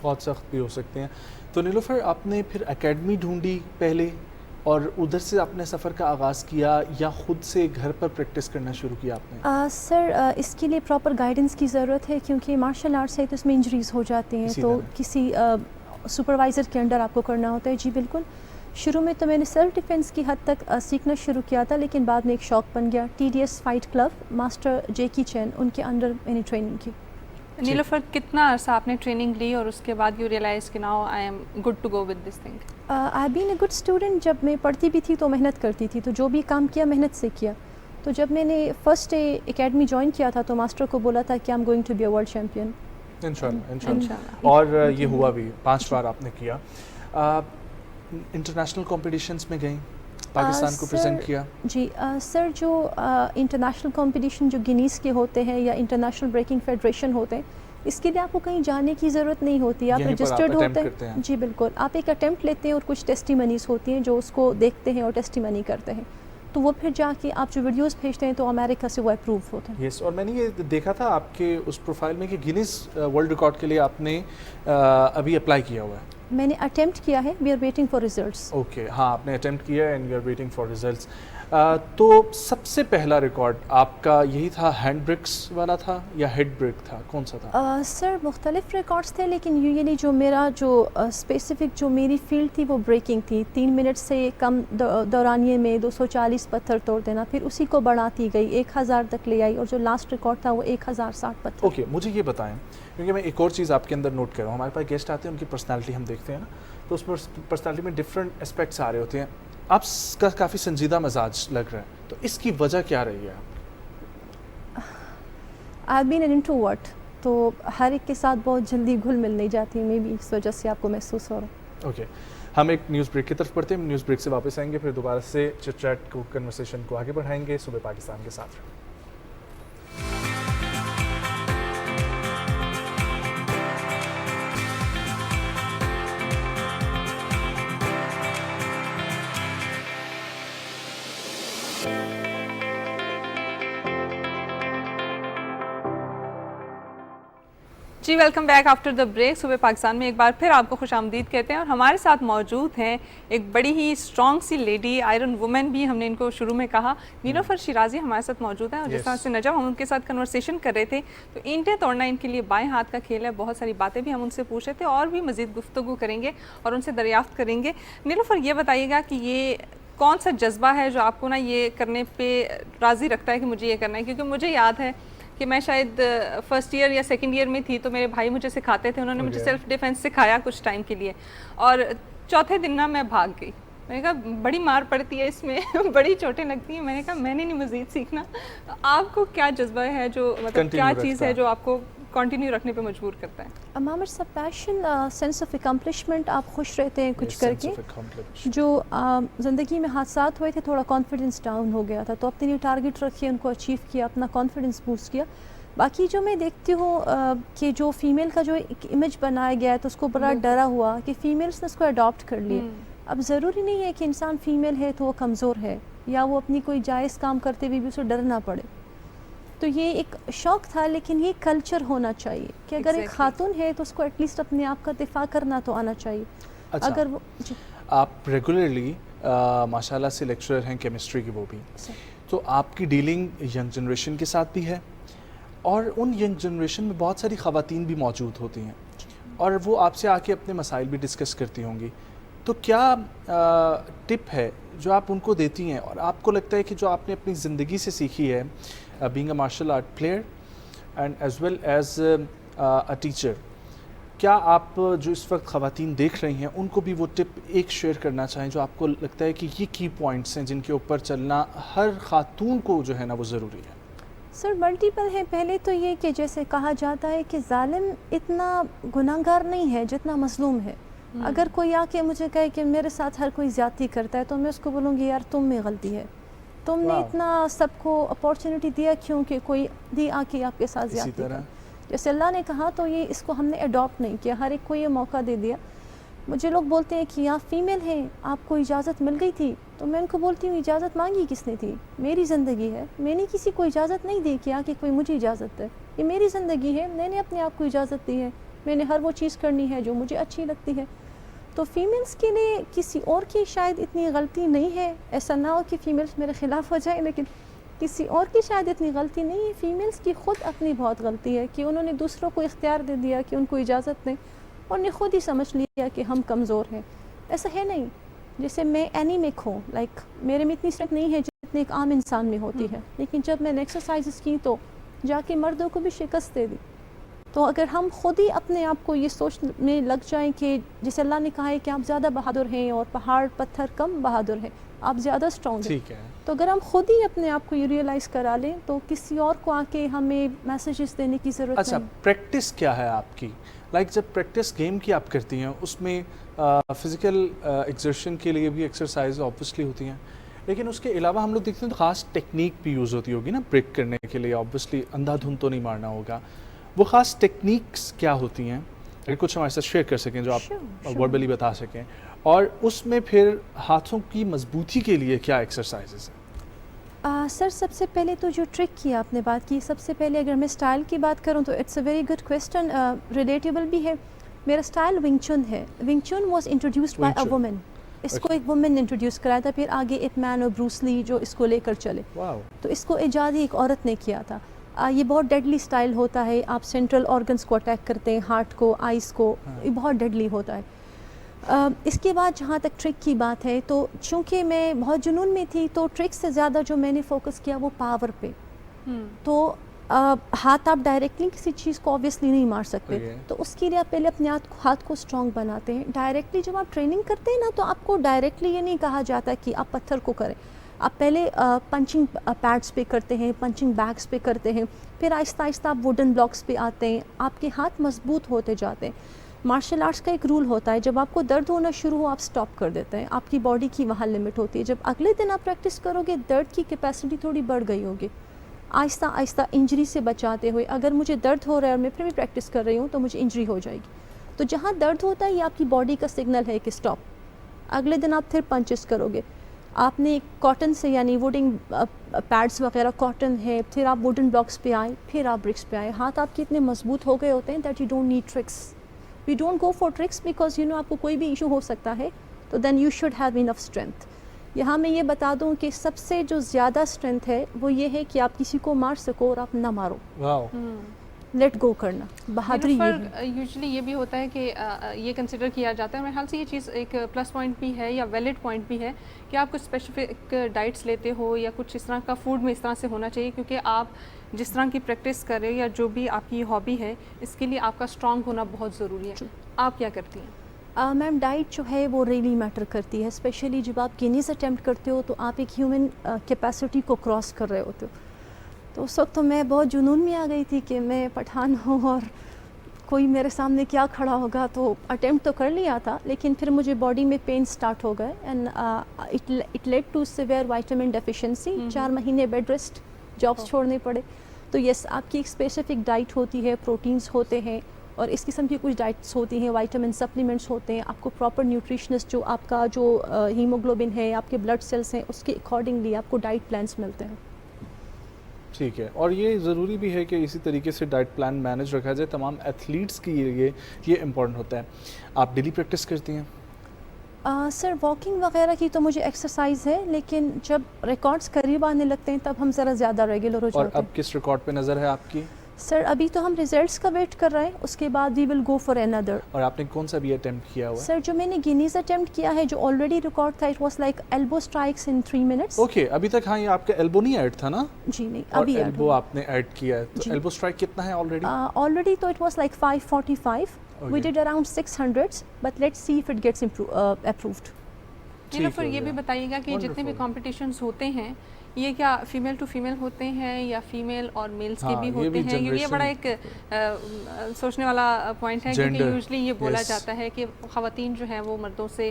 بہت سخت بھی ہو سکتے ہیں. تو نیلوفر, آپ نے پھر اکیڈمی ڈھونڈی پہلے اور ادھر سے اپنے سفر کا آغاز کیا, یا خود سے گھر پر پریکٹس کرنا شروع کیا آپ نے؟ سر اس کے لیے پراپر گائیڈنس کی ضرورت ہے, کیونکہ مارشل آرٹس ہے تو اس میں انجریز ہو جاتی ہیں, تو کسی سپروائزر کے انڈر آپ کو کرنا ہوتا ہے. جی بالکل. شروع میں تو میں نے سیلف ڈیفینس کی حد تک سیکھنا شروع کیا تھا, لیکن بعد میں ایک شوق بن گیا. TDS fight club, master Jackie Chan, ان کے انڈر میں نے ٹریننگ کی. نیلوفر کتنا عرصہ آپ نے ٹریننگ لی اور اس کے بعد یو ریئلائز کہ now I am good to go with this thing? I been a good student. جب میں پڑھتی بھی تھی تو محنت کرتی تھی, تو جو بھی کام کیا محنت سے کیا. تو جب میں نے فرسٹ ڈے اکیڈمی جوائن کیا تھا تو ماسٹر کو بولا تھا کہ I am going to be a world champion. انشاءاللہ. اور یہ ہوا بھی, 5 بار آپ نے کیا. انٹرنیشنل کمپٹیشنز میں گئیں, پاکستان کو پریزنٹ کیا؟ جی سر, جو انٹرنیشنل کمپٹیشن جو گینیز کے ہوتے ہیں یا انٹرنیشنل بریکنگ فیڈریشن ہوتے ہیں, اس کے لیے آپ کو کہیں جانے کی ضرورت نہیں ہوتی, آپ رجسٹرڈ ہوتے ہیں. جی بالکل. آپ ایک اٹیمپٹ لیتے ہیں اور کچھ ٹیسٹیمنیز ہوتی ہیں جو اس کو دیکھتے ہیں اور ٹیسٹیمنی کرتے ہیں, تو وہ پھر جا کے آپ جو ویڈیوز بھیجتے ہیں تو امریکہ سے وہ اپروو ہوتے ہیں. یس. اور میں نے یہ دیکھا تھا آپ کے اس پروفائل میں کہ گینیز ورلڈ ریکارڈ کے لیے آپ نے ابھی اپلائی کیا ہوا ہے. میں نے اٹیمپٹ کیا ہے, we are waiting for results. Okay, ہاں آپ نے اٹیمپٹ کیا and we are waiting for results. تو سب سے پہلا ریکارڈ آپ کا یہی تھا، ہینڈ برکس والا تھا یا ہیڈ برک تھا، کون سا تھا؟ سر مختلف ریکارڈز تھے، لیکن یوزلی جو میرا جو اسپیسیفک جو میری فیلڈ تھی وہ بریکنگ تھی. 3 منٹ سے کم دورانیے میں 240 پتھر توڑ دینا، پھر اسی کو بڑھاتی گئی 1000 تک لے آئی، اور جو لاسٹ ریکارڈ تھا وہ 1060 پتھر. اوکے، مجھے یہ بتائیں، کیونکہ میں ایک اور چیز آپ کے اندر نوٹ کر رہا ہوں، ہمارے پاس گیسٹ آتے ہیں، ان کی پرسنالٹی ہم دیکھتے ہیں نا، تو اس پرسنالٹی میں ڈفرینٹ اسپیکٹس آ رہے ہوتے ہیں. آپ کا کافی سنجیدہ مزاج لگ رہا ہے، تو اس کی وجہ کیا رہی ہے؟ I've been an introvert، تو ہر ایک کے ساتھ بہت جلدی گھل مل نہیں جاتی، میں بھی اس وجہ سے آپ کو محسوس ہو رہا ہے. اوکے، ہم ایک نیوز بریک کی طرف پڑھتے ہیں، نیوز بریک سے واپس آئیں گے، پھر دوبارہ سے چٹ چیٹ کو کنورسیشن کو آگے بڑھائیں گے صبح پاکستان کے ساتھ. جی welcome back after the break. صبح پاکستان میں ایک بار پھر آپ کو خوش آمدید کہتے ہیں، اور ہمارے ساتھ موجود ہیں ایک بڑی ہی اسٹرانگ سی لیڈی، آئرن وومن بھی ہم نے ان کو شروع میں کہا، نیلوفر شیرازی ہمارے ساتھ موجود ہیں. اور جس طرح سے نجم ہم ان کے ساتھ کنورسیشن کر رہے تھے، تو اینٹیں توڑنا ان کے لیے بائیں ہاتھ کا کھیل ہے. بہت ساری باتیں بھی ہم ان سے پوچھ رہے تھے، اور بھی مزید گفتگو کریں گے اور ان سے دریافت کریں گے. نیلوفر یہ بتائیے گا کہ یہ کون سا جذبہ ہے جو آپ کو نا یہ کرنے پہ راضی رکھتا ہے کہ مجھے یہ کرنا ہے؟ کیونکہ مجھے یاد ہے کہ میں شاید فرسٹ ایئر یا سیکنڈ ایئر میں تھی، تو میرے بھائی مجھے سکھاتے تھے، انہوں نے مجھے سیلف ڈیفینس سکھایا کچھ ٹائم کے لیے، اور چوتھے دن نا میں بھاگ گئی. میں نے کہا بڑی مار پڑتی ہے اس میں، بڑی چوٹیں لگتی ہیں. میں نے کہا میں نے نہیں مزید سیکھنا. آپ کو کیا جذبہ ہے جو مطلب کیا چیز ہے جو آپ کو کنٹینیو رکھنے پہ مجبور کرتا ہے؟ مامر سا پیشن، سینس آف اکمپلشمنٹ، آپ خوش رہتے ہیں کچھ کر کے. جو زندگی میں حادثات ہوئے تھے، تھوڑا کانفیڈنس ڈاؤن ہو گیا تھا، تو اپنے لیے ٹارگٹ رکھے، ان کو اچیو کیا، اپنا کانفیڈنس بوسٹ کیا. باقی جو میں دیکھتی ہوں کہ جو فیمیل کا جو ایک امیج بنایا گیا ہے، تو اس کو بڑا ڈرا ہوا کہ فیمیلس نے اس کو اڈاپٹ کر لیے. اب ضروری نہیں ہے کہ انسان فیمیل ہے تو وہ کمزور ہے، یا وہ اپنی کوئی جائز کام کرتے ہوئے بھی اسے ڈرنا پڑے. تو یہ ایک شوق تھا، لیکن یہ کلچر ہونا چاہیے کہ اگر ایک خاتون ہے تو اس کو ایٹ لیسٹ اپنے آپ کا دفاع کرنا تو آنا چاہیے. اگر وہ آپ ریگولرلی ماشاء اللہ سے لیکچرر ہیں کیمسٹری کی، وہ بھی، تو آپ کی ڈیلنگ ینگ جنریشن کے ساتھ بھی ہے، اور ان ینگ جنریشن میں بہت ساری خواتین بھی موجود ہوتی ہیں، اور وہ آپ سے آ کے اپنے مسائل بھی ڈسکس کرتی ہوں گی. تو کیا ٹپ ہے جو آپ ان کو دیتی ہیں، اور آپ کو لگتا ہے کہ جو آپ نے اپنی زندگی سے سیکھی ہے، being a martial art player and as well as a teacher, کیا آپ جو اس وقت خواتین دیکھ رہی ہیں ان کو بھی وہ ٹپ ایک شیئر کرنا چاہیں جو آپ کو لگتا ہے کہ یہ کی پوائنٹس ہیں جن کے اوپر چلنا ہر خاتون کو جو ہے نا وہ ضروری ہے؟ سر ملٹیپل ہے. پہلے تو یہ کہ جیسے کہا جاتا ہے کہ ظالم اتنا گناہگار نہیں ہے جتنا مظلوم ہے. اگر کوئی آ کے مجھے کہے کہ میرے ساتھ ہر کوئی زیادتی کرتا ہے، تو میں اس کو بولوں گی یار تم میں غلطی ہے، تم نے اتنا سب کو اپارچونیٹی دیا کیوں کہ کوئی دی آ کے آپ کے ساتھ زیادتی کرے. جیسے اللہ نے کہا تو یہ اس کو ہم نے اڈاپٹ نہیں کیا، ہر ایک کو یہ موقع دے دیا. مجھے لوگ بولتے ہیں کہ آپ فیمیل ہیں، آپ کو اجازت مل گئی تھی، تو میں ان کو بولتی ہوں اجازت مانگی کس نے تھی؟ میری زندگی ہے، میں نے کسی کو اجازت نہیں دی کہ آ کے کوئی مجھے اجازت دے. یہ میری زندگی ہے، میں نے اپنے آپ کو اجازت دی ہے، میں نے ہر وہ چیز کرنی ہے جو مجھے اچھی لگتی ہے. تو فیمیلز کے لیے کسی اور کی شاید اتنی غلطی نہیں ہے. ایسا نہ ہو کہ فیمیلز میرے خلاف ہو جائیں، لیکن کسی اور کی شاید اتنی غلطی نہیں ہے. فیمیلز کی خود اپنی بہت غلطی ہے کہ انہوں نے دوسروں کو اختیار دے دیا کہ ان کو اجازت دیں، اور نے خود ہی سمجھ لیا کہ ہم کمزور ہیں. ایسا ہے نہیں. جیسے میں اینیمک ہوں، لائک میرے میں اتنی اسٹرینتھ نہیں ہے جتنی ایک عام انسان میں ہوتی ہے، لیکن جب میں نے ایکسرسائزز کی تو جا کے مردوں کو بھی شکست دے دی. تو اگر ہم خود ہی اپنے آپ کو یہ سوچنے لگ جائیں کہ جیسے اللہ نے کہا ہے کہ آپ زیادہ بہادر ہیں اور پہاڑ پتھر کم بہادر ہیں، آپ زیادہ اسٹرانگ ہیں، تو اگر ہم خود ہی اپنے آپ کو یہ ریئلائز کرا لیں تو کسی اور کو آ کے ہمیں میسیجز دینے کی ضرورت نہیں. اچھا، پریکٹس کیا ہے آپ کی؟ لائک جب پریکٹس گیم کی آپ کرتی ہیں، اس میں فزیکل ایکزرشن کے لیے بھی ایکسرسائز آبویسلی ہوتی ہیں، لیکن اس کے علاوہ ہم لوگ دیکھتے ہیں تو خاص ٹیکنیک بھی یوز ہوتی ہوگی نا بریک کرنے کے لیے. آبویسلی اندھا دھند تو نہیں مارنا ہوگا. وہ خاص ٹیکنیکس کیا ہوتی ہیں اگر کچھ ہمارے ساتھ شیئر کر سکیں جو آپ وربلی بتا سکیں؟ اور اس میں پھر ہاتھوں کی مضبوطی کے لیے کیا ایکسرسائزز ہیں؟ سر سب سے پہلے تو جو ٹرک کی آپ نے بات کی، سب سے پہلے اگر میں اسٹائل کی بات کروں تو it's a very good question, relatable بھی ہے. میرا اسٹائل ونگ چن ہے. Wing Chun was introduced by a woman. اس کو ایک وومن نے انٹروڈیوس کرایا تھا, پھر آگے ایپ مین اور بروس لی جو اس کو لے کر چلے. تو اس کو ایجاد ایک عورت نے کیا تھا. یہ بہت ڈیڈلی سٹائل ہوتا ہے, آپ سینٹرل آرگنز کو اٹیک کرتے ہیں, ہارٹ کو, آئیز کو, یہ بہت ڈیڈلی ہوتا ہے. اس کے بعد جہاں تک ٹرک کی بات ہے, تو چونکہ میں بہت جنون میں تھی تو ٹرک سے زیادہ جو میں نے فوکس کیا وہ پاور پہ. تو ہاتھ آپ ڈائریکٹلی کسی چیز کو آبویسلی نہیں مار سکتے, تو اس کے لیے آپ پہلے اپنے ہاتھ کو اسٹرانگ بناتے ہیں. ڈائریکٹلی جب آپ ٹریننگ کرتے ہیں نا, تو آپ کو ڈائریکٹلی یہ نہیں کہا جاتا کہ آپ پتھر کو کریں. آپ پہلے پنچنگ پیڈس پہ کرتے ہیں, پنچنگ بیگس پہ کرتے ہیں, پھر آہستہ آہستہ آپ ووڈن بلاکس پہ آتے ہیں, آپ کے ہاتھ مضبوط ہوتے جاتے ہیں. مارشل آرٹس کا ایک رول ہوتا ہے, جب آپ کو درد ہونا شروع ہو آپ سٹاپ کر دیتے ہیں, آپ کی باڈی کی وہاں لمٹ ہوتی ہے. جب اگلے دن آپ پریکٹس کرو گے, درد کی کیپیسٹی تھوڑی بڑھ گئی ہوگی. آہستہ آہستہ انجری سے بچاتے ہوئے, اگر مجھے درد ہو رہا ہے اور میں پھر بھی پریکٹس کر رہی ہوں تو مجھے انجری ہو جائے گی. تو جہاں درد ہوتا ہے یہ آپ کی باڈی کا سگنل ہے کہ سٹاپ. اگلے دن آپ پھر پنچز کرو گے. آپ نے کاٹن سے یعنی ووڈنگ پیڈس وغیرہ کاٹن ہے, پھر آپ ووڈن بلاکس پہ آئیں, پھر آپ برکس پہ آئیں. ہاتھ آپ کے اتنے مضبوط ہو گئے ہوتے ہیں that you don't need tricks. We don't go for tricks because آپ کو کوئی بھی ایشو ہو سکتا ہے, تو then you should have enough strength. یہاں میں یہ بتا دوں کہ سب سے جو زیادہ اسٹرینتھ ہے وہ یہ ہے کہ آپ کسی کو مار سکو اور آپ نہ مارو. لیٹ گو کرنا بہادری. یوزلی یہ بھی ہوتا ہے کہ یہ کنسیڈر کیا جاتا ہے, میرے خیال سے یہ چیز ایک پلس پوائنٹ بھی ہے یا ویلڈ پوائنٹ بھی ہے کہ آپ کچھ اسپیسیفک ڈائٹس لیتے ہو یا کچھ اس طرح کا فوڈ میں اس طرح سے ہونا چاہیے, کیونکہ آپ جس طرح کی پریکٹس کر رہے ہو یا جو بھی آپ کی ہابی ہے اس کے لیے آپ کا اسٹرانگ ہونا بہت ضروری ہے. آپ کیا کرتی ہیں؟ میم ڈائٹ جو ہے وہ ریلی میٹر کرتی ہے, اسپیشلی جب آپ گینیز اٹیمپٹ کرتے ہو تو آپ ایک ہیومن کیپیسٹی کو کراس کر رہے ہوتے ہو. تو اس وقت تو میں بہت جنون میں آ گئی تھی کہ میں پٹھان ہوں اور کوئی میرے سامنے کیا کھڑا ہوگا, تو اٹیمپٹ تو کر لیا تھا لیکن پھر مجھے باڈی میں پین سٹارٹ ہو گئے and it lead to severe vitamin deficiency. 4 مہینے بیڈ ریسٹ, جابس چھوڑنے پڑے. تو یس آپ کی ایک اسپیسیفک ڈائٹ ہوتی ہے, پروٹینس ہوتے ہیں اور اس قسم کی کچھ ڈائٹس ہوتی ہیں, وائٹامن سپلیمنٹس ہوتے ہیں. آپ کو پراپر نیوٹریشنسٹ جو آپ کا جو ہیموگلوبن ہے, آپ کے بلڈ سیلس ہیں, اس کے اکارڈنگلی آپ کو ڈائٹ پلانس ملتے ہیں. ٹھیک ہے, اور یہ ضروری بھی ہے کہ اسی طریقے سے ڈائٹ پلان مینیج رکھا جائے. تمام ایتھلیٹس کے لیے یہ امپورٹنٹ ہوتا ہے. آپ ڈیلی پریکٹس کرتی ہیں؟ سر واکنگ وغیرہ کی تو مجھے ایکسرسائز ہے, لیکن جب ریکارڈز قریب آنے لگتے ہیں تب ہم ذرا زیادہ ریگولر ہو جاتے ہیں. اور اب کس ریکارڈ پہ نظر ہے آپ کی؟ سر ابھی تو ہم ریزلٹس کا ویٹ کر رہے ہیں, اس کے بعد وی ول گو فار another. اور آپ نے کون سا بھی اٹیمپٹ کیا ہوا ہے؟ سر جو میں نے گینیز اٹیمپٹ کیا ہے جو آلریڈی ریکارڈ تھا, it was like elbow strikes in 3 minutes. Okay, ابھی تک ہاں یہ آپ کا ایلبو نہیں ایڈ تھا نا؟ جی نہیں, ابھی ایلبو آپ نے ایڈ کیا ہے. تو ایلبو اسٹرائک کتنا ہے آلریڈی؟ آلریڈی تو it was like 545. We did around 600 but let's see if it gets approved. پھر یہ بھی بتائیے گا کہ جتنے بھی کمپٹیشنز ہوتے ہیں یہ کیا فیمیل ٹو فیمیل ہوتے ہیں یا فیمیل اور میلز کے بھی ہوتے ہیں؟ کیونکہ یہ بڑا ایک سوچنے والا پوائنٹ ہے, کیونکہ یوزلی یہ بولا جاتا ہے کہ خواتین جو ہیں وہ مردوں سے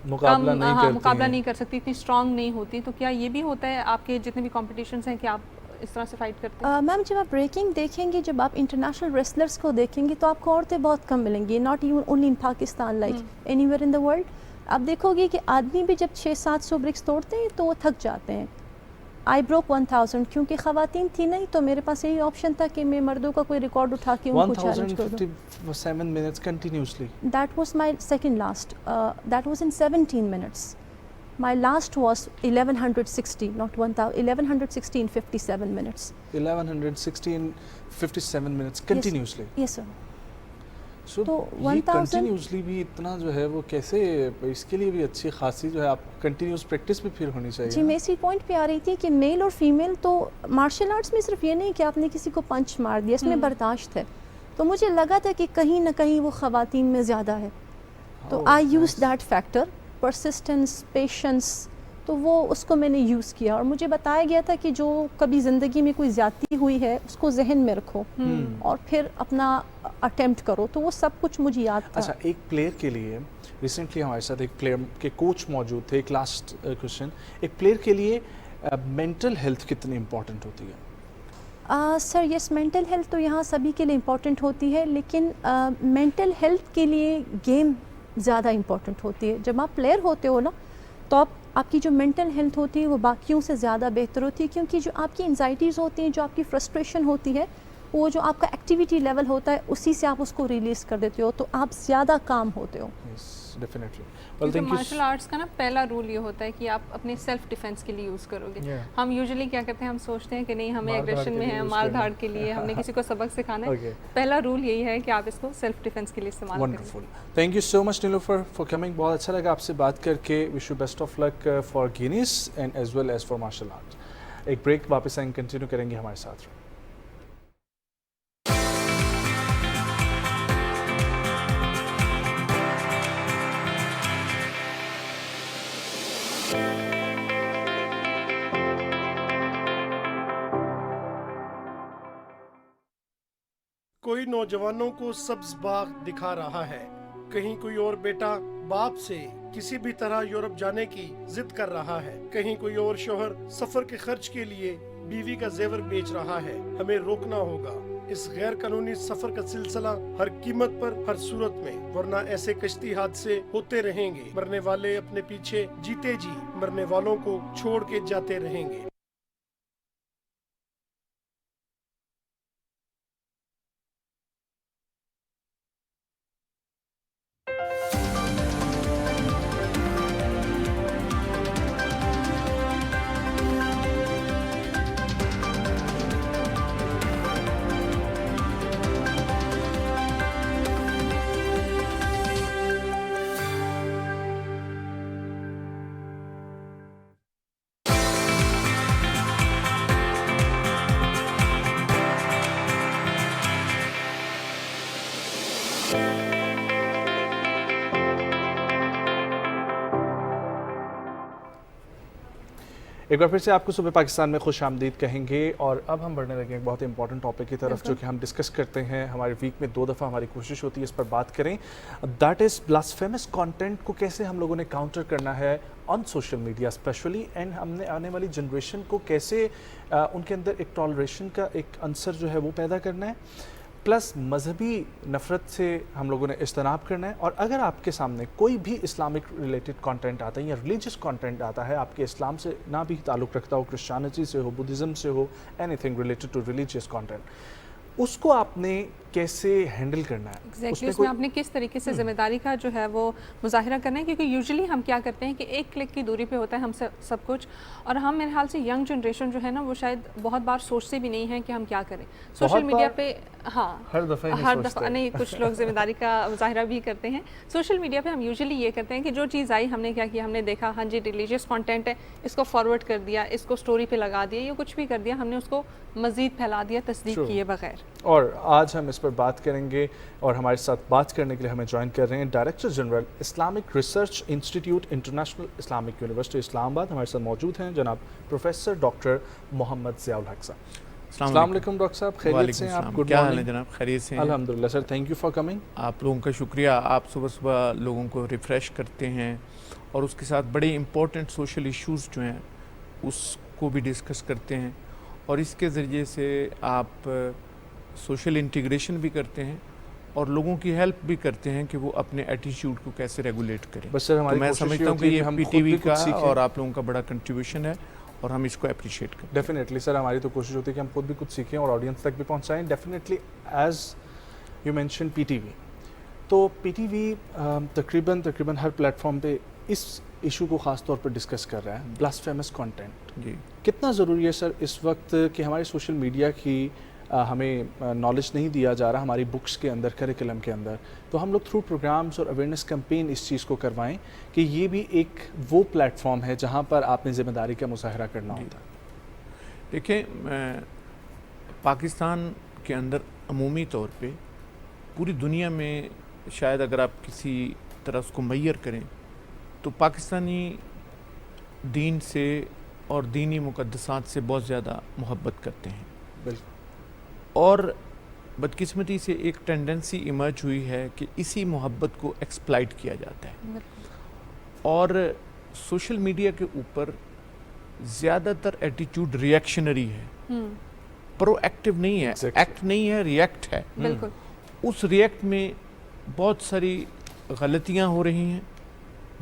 مقابلہ نہیں کر سکتی, اتنی اسٹرانگ نہیں ہوتی. تو کیا یہ بھی ہوتا ہے آپ کے جتنے بھی کمپٹیشنز ہیں کہ آپ اس طرح سے فائٹ کرتے ہیں؟ میم جب آپ بریکنگ دیکھیں گے, جب آپ انٹرنیشنل ریسلرس کو دیکھیں گے تو آپ کو عورتیں بہت کم ملیں گی, not even only in Pakistan, like any where in the world. آپ دیکھو گے کہ آدمی بھی جب 600-700 برکس توڑتے ہیں تو وہ تھک جاتے ہیں. آئی بروک 1000, کیونکہ خواتین تھی نہیں تو میرے پاس یہی آپشن تھا کہ میں مردوں کا کوئی ریکارڈ اٹھا کے ان کو چیلنج کر دوں. 1057 minutes continuously. That was my second last. That was in 17 minutes. My last was 1160, not 1000. 1160 in 57 minutes. 1160 in 57 minutes continuously. Yes sir. So یہ کنٹینیوسلی بھی اتنا جو ہے وہ کیسے, اس کے لیے بھی اچھی خاصی جو ہے آپ کنٹینیوس پریکٹس بھی پھر ہونی چاہیے. جی میں اسی پوائنٹ پہ آ رہی تھی کہ میل اور فیمیل تو مارشل آرٹس میں صرف یہ نہیں کہ آپ نے کسی کو پنچ مار دیا, اس میں برداشت ہے. تو مجھے لگا تھا کہ کہیں نہ کہیں وہ خواتین میں زیادہ ہے, تو I use that factor, persistence, patience. تو وہ اس کو میں نے یوز کیا اور مجھے بتایا گیا تھا کہ جو کبھی زندگی میں کوئی زیادتی ہوئی ہے اس کو ذہن میں رکھو اور پھر اپنا اٹیمپٹ کرو. تو وہ سب کچھ مجھے یاد تھا. اچھا, ایک پلیئر کے لیے ریسنٹلی ہمارے ساتھ ایک پلیئر کے کوچ موجود تھے. ایک لاسٹ کوشچن, ایک پلیئر کے لیے مینٹل ہیلتھ کتنی امپورٹنٹ ہوتی ہے؟ سر یس, مینٹل ہیلتھ تو یہاں سبھی کے لیے امپورٹنٹ ہوتی ہے, لیکن مینٹل ہیلتھ کے لیے گیم زیادہ امپورٹنٹ ہوتی ہے. جب آپ پلیئر ہوتے ہو نا تو آپ کی جو مینٹل ہیلتھ ہوتی ہے وہ باقیوں سے زیادہ بہتر ہوتی ہے, کیونکہ جو آپ کی انزائٹیز ہوتی ہیں, جو آپ کی فرسٹریشن ہوتی ہے, وہ جو آپ کا ایکٹیویٹی لیول ہوتا ہے اسی سے آپ اس کو ریلیز کر دیتے ہو, تو آپ زیادہ کام ہوتے ہو. مارشل آرٹس کا نا پہلا رول یہ ہوتا ہے کہ آپ اپنے سیلف ڈیفینس کے لیے یوز کرو گے. ہم یوزلی کیا کرتے ہیں, ہم سوچتے ہیں کہ نہیں ہمیں ایگریشن میں ہے, مار دھاڑ کے لیے, ہم نے کسی کو سبق سکھانا ہے. پہلا رول یہی ہے کہ آپ اس کو سیلف ڈیفینس کے لیے استعمال کریں. Wonderful, thank you so much Nilofar for coming. بہت اچھا لگا آپ سے بات کر کے. Wish you best of luck for Guinness and as well as for martial art. ایک بریک, واپس آئیں کنٹینیو کریں گے ہمارے ساتھ. کوئی نوجوانوں کو سبز باغ دکھا رہا ہے, کہیں کوئی اور بیٹا باپ سے کسی بھی طرح یورپ جانے کی ضد کر رہا ہے, کہیں کوئی اور شوہر سفر کے خرچ کے لیے بیوی کا زیور بیچ رہا ہے. ہمیں روکنا ہوگا اس غیر قانونی سفر کا سلسلہ ہر قیمت پر, ہر صورت میں, ورنہ ایسے کشتی حادثے ہوتے رہیں گے. مرنے والے اپنے پیچھے جیتے جی مرنے والوں کو چھوڑ کے جاتے رہیں گے. ایک بار پھر سے آپ کو صبح پاکستان میں خوش آمدید کہیں گے. اور اب ہم بڑھنے لگے ایک بہت امپورٹنٹ ٹاپک کی طرف جو کہ ہم ڈسکس کرتے ہیں. ہمارے ویک میں 2 دفعہ ہماری کوشش ہوتی ہے اس پر بات کریں. دیٹ از بلاسفیمس کانٹینٹ کو کیسے ہم لوگوں نے کاؤنٹر کرنا ہے on social media especially, and ہم نے آنے والی جنریشن کو کیسے ان کے اندر ایک ٹالریشن کا ایک عنصر جو ہے وہ پیدا کرنا ہے, پلس مذہبی نفرت سے ہم لوگوں نے اجتناب کرنا ہے. اور اگر آپ کے سامنے کوئی بھی اسلامک ریلیٹڈ کانٹینٹ آتا ہے یا ریلیجیس کانٹینٹ آتا ہے, آپ کے اسلام سے نہ بھی تعلق رکھتا ہو, کرسچینٹی سے ہو, بدھزم سے ہو, anything related to religious content, اس کو آپ نے کیسے ہینڈل کرنا ہے. ایگزیکٹلی اس میں آپ نے کس طریقے سے ذمہ داری کا جو ہے وہ مظاہرہ کرنا ہے, کیونکہ یوزلی ہم کیا کرتے ہیں کہ ایک کلک کی دوری پہ ہوتا ہے ہم سے سب کچھ, اور ہم میرے خیال سے ینگ جنریشن جو ہے نا وہ شاید بہت بار سوچتے بھی نہیں ہیں کہ ہم کیا کریں سوشل میڈیا پہ. ہاں ہر دفعہ نہیں, کچھ لوگ ذمہ داری کا مظاہرہ بھی کرتے ہیں. سوشل میڈیا پہ ہم یوزلی یہ کرتے ہیں کہ جو چیز آئی ہم نے کیا کیا, ہم نے دیکھا ہاں جی ریلیجیس کانٹینٹ ہے, اس کو فارورڈ کر دیا, اس کو اسٹوری پہ لگا دیا, یا کچھ بھی کر دیا, ہم نے اس کو مزید پھیلا دیا تصدیق کیے بغیر. اور آج ہم اس پر بات کریں گے, اور ہمارے ساتھ بات کرنے کے لیے ہمیں جوائن کر رہے ہیں director general Islamic research institute international Islamic university Islamabad. ہمارے ساتھ موجود ہیں جناب پروفیسر ڈاکٹر محمد ضیاء الحق صاحب. السلام علیکم ڈاکٹر صاحب, خیریت سے ہیں آپ؟ گڈ مارننگ جناب, خیریت سے ہیں؟ الحمدللہ سر, تھینک یو فار کمنگ. آپ لوگوں کا شکریہ, آپ صبح صبح لوگوں کو ریفریش کرتے ہیں, اور اس کے ساتھ بڑے امپورٹنٹ سوشل ایشوز جو ہیں اس کو بھی ڈسکس کرتے ہیں, اور اس کے ذریعے سے آپ سوشل انٹیگریشن بھی کرتے ہیں اور لوگوں کی ہیلپ بھی کرتے ہیں کہ وہ اپنے ایٹیچیوڈ کو کیسے ریگولیٹ کریں. بس سر ہماری میں کوشش سمجھتا ہوں کہ یہ ہم پی خود ٹی بھی وی کچھ کا سیکھیں. اور آپ لوگوں کا بڑا کنٹریبیوشن ہے, اور ہم اس کو اپریشیٹ کریں. ڈیفینیٹلی سر, ہماری تو کوشش ہوتی ہے کہ ہم خود بھی کچھ سیکھیں اور آڈینس تک بھی پہنچائیں. Definitely as you mention P T V, تو پی ٹی وی تقریباً ہر پلیٹ فارم پہ اس ایشو کو خاص طور پر ڈسکس کر رہا ہے, بلاسفیمس کانٹینٹ. جی, کتنا ضروری ہے سر اس وقت کہ ہمارے سوشل میڈیا کی ہمیں نالج نہیں دیا جا رہا ہماری بکس کے اندر, کریکولم کے اندر, تو ہم لوگ تھرو پروگرامز اور اویئرنیس کمپین اس چیز کو کروائیں کہ یہ بھی ایک وہ پلیٹ فارم ہے جہاں پر آپ نے ذمہ داری کا مظاہرہ کرنا ہوتا ہے. دیکھیں پاکستان کے اندر عمومی طور پہ پوری دنیا میں شاید اگر آپ کسی طرح اس کو میئر کریں تو پاکستانی دین سے اور دینی مقدسات سے بہت زیادہ محبت کرتے ہیں. بالکل. اور بدقسمتی سے ایک ٹینڈنسی ایمرج ہوئی ہے کہ اسی محبت کو ایکسپلائٹ کیا جاتا ہے, اور سوشل میڈیا کے اوپر زیادہ تر ایٹیچیوڈ ریئیکشنری ہے, پرو ایکٹیو نہیں ہے, ایکٹ نہیں ہے, ریئیکٹ ہے. اس ریئیکٹ میں بہت ساری غلطیاں ہو رہی ہیں,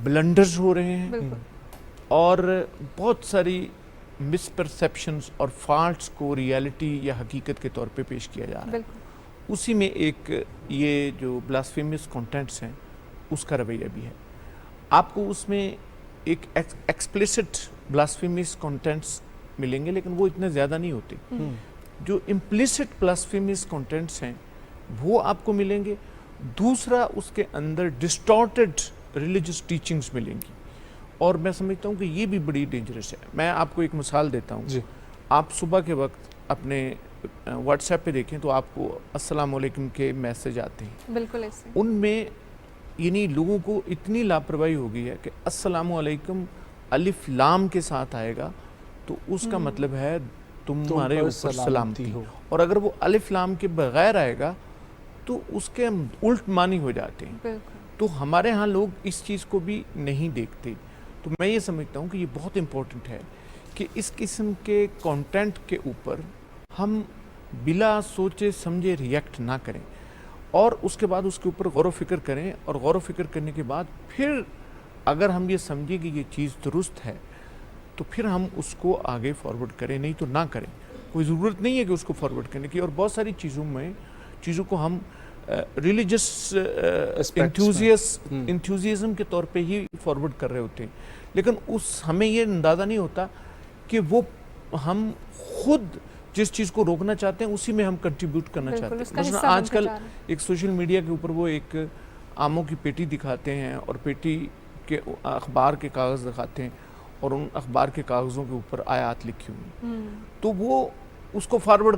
بلنڈرز ہو رہے ہیں, اور بہت ساری مسپرسیپشنز اور فالٹس کو ریالٹی یا حقیقت کے طور پہ پیش کیا جا رہا ہے. اسی میں ایک یہ جو بلاسفیمس کانٹینٹس ہیں اس کا رویہ بھی ہے. آپ کو اس میں ایک ایکسپلیسٹ بلاسفیمس کانٹینٹس ملیں گے لیکن وہ اتنے زیادہ نہیں ہوتے. جو امپلیسٹ بلاسفیمس کانٹینٹس ہیں وہ آپ کو ملیں گے. دوسرا اس کے اندر ڈسٹارٹڈ ریلیجس ٹیچنگز ملیں گی اور میں سمجھتا ہوں کہ یہ بھی بڑی ڈینجرس ہے. میں آپ کو ایک مثال دیتا ہوں. آپ صبح کے وقت اپنے واٹس ایپ پہ دیکھیں تو آپ کو السلام علیکم کے میسج آتے ہیں. بالکل ایسے ان میں یعنی لوگوں کو اتنی لاپرواہی ہو گئی ہے کہ السلام علیکم الف لام کے ساتھ آئے گا تو اس کا مطلب ہے تمہارے اوپر سلامتی ہو, اور اگر وہ الف لام کے بغیر آئے گا تو اس کے الٹ معنی ہو جاتے ہیں. تو ہمارے ہاں لوگ اس چیز کو بھی نہیں دیکھتے. تو میں یہ سمجھتا ہوں کہ یہ بہت امپورٹنٹ ہے کہ اس قسم کے کانٹینٹ کے اوپر ہم بلا سوچے سمجھے ریئیکٹ نہ کریں اور اس کے بعد اس کے اوپر غور و فکر کریں, اور غور و فکر کرنے کے بعد پھر اگر ہم یہ سمجھیں کہ یہ چیز درست ہے تو پھر ہم اس کو آگے فارورڈ کریں, نہیں تو نہ کریں. کوئی ضرورت نہیں ہے کہ اس کو فارورڈ کرنے کی. اور بہت ساری چیزوں کو ہم ریلیجس انتھوزیزم کے طور پہ ہی فارورڈ کر رہے ہوتے ہیں, لیکن ہمیں یہ اندازہ نہیں ہوتا کہ وہ ہم خود جس چیز کو روکنا چاہتے ہیں اسی میں ہم کنٹریبیوٹ کرنا چاہتے ہیں. مثلا آج کل ایک سوشل میڈیا کے اوپر وہ ایک آموں کی پیٹی دکھاتے ہیں اور پیٹی کے اخبار کے کاغذ دکھاتے ہیں اور ان اخبار کے کاغذوں کے اوپر آیات لکھی ہوئی, تو وہ اس کو فارورڈ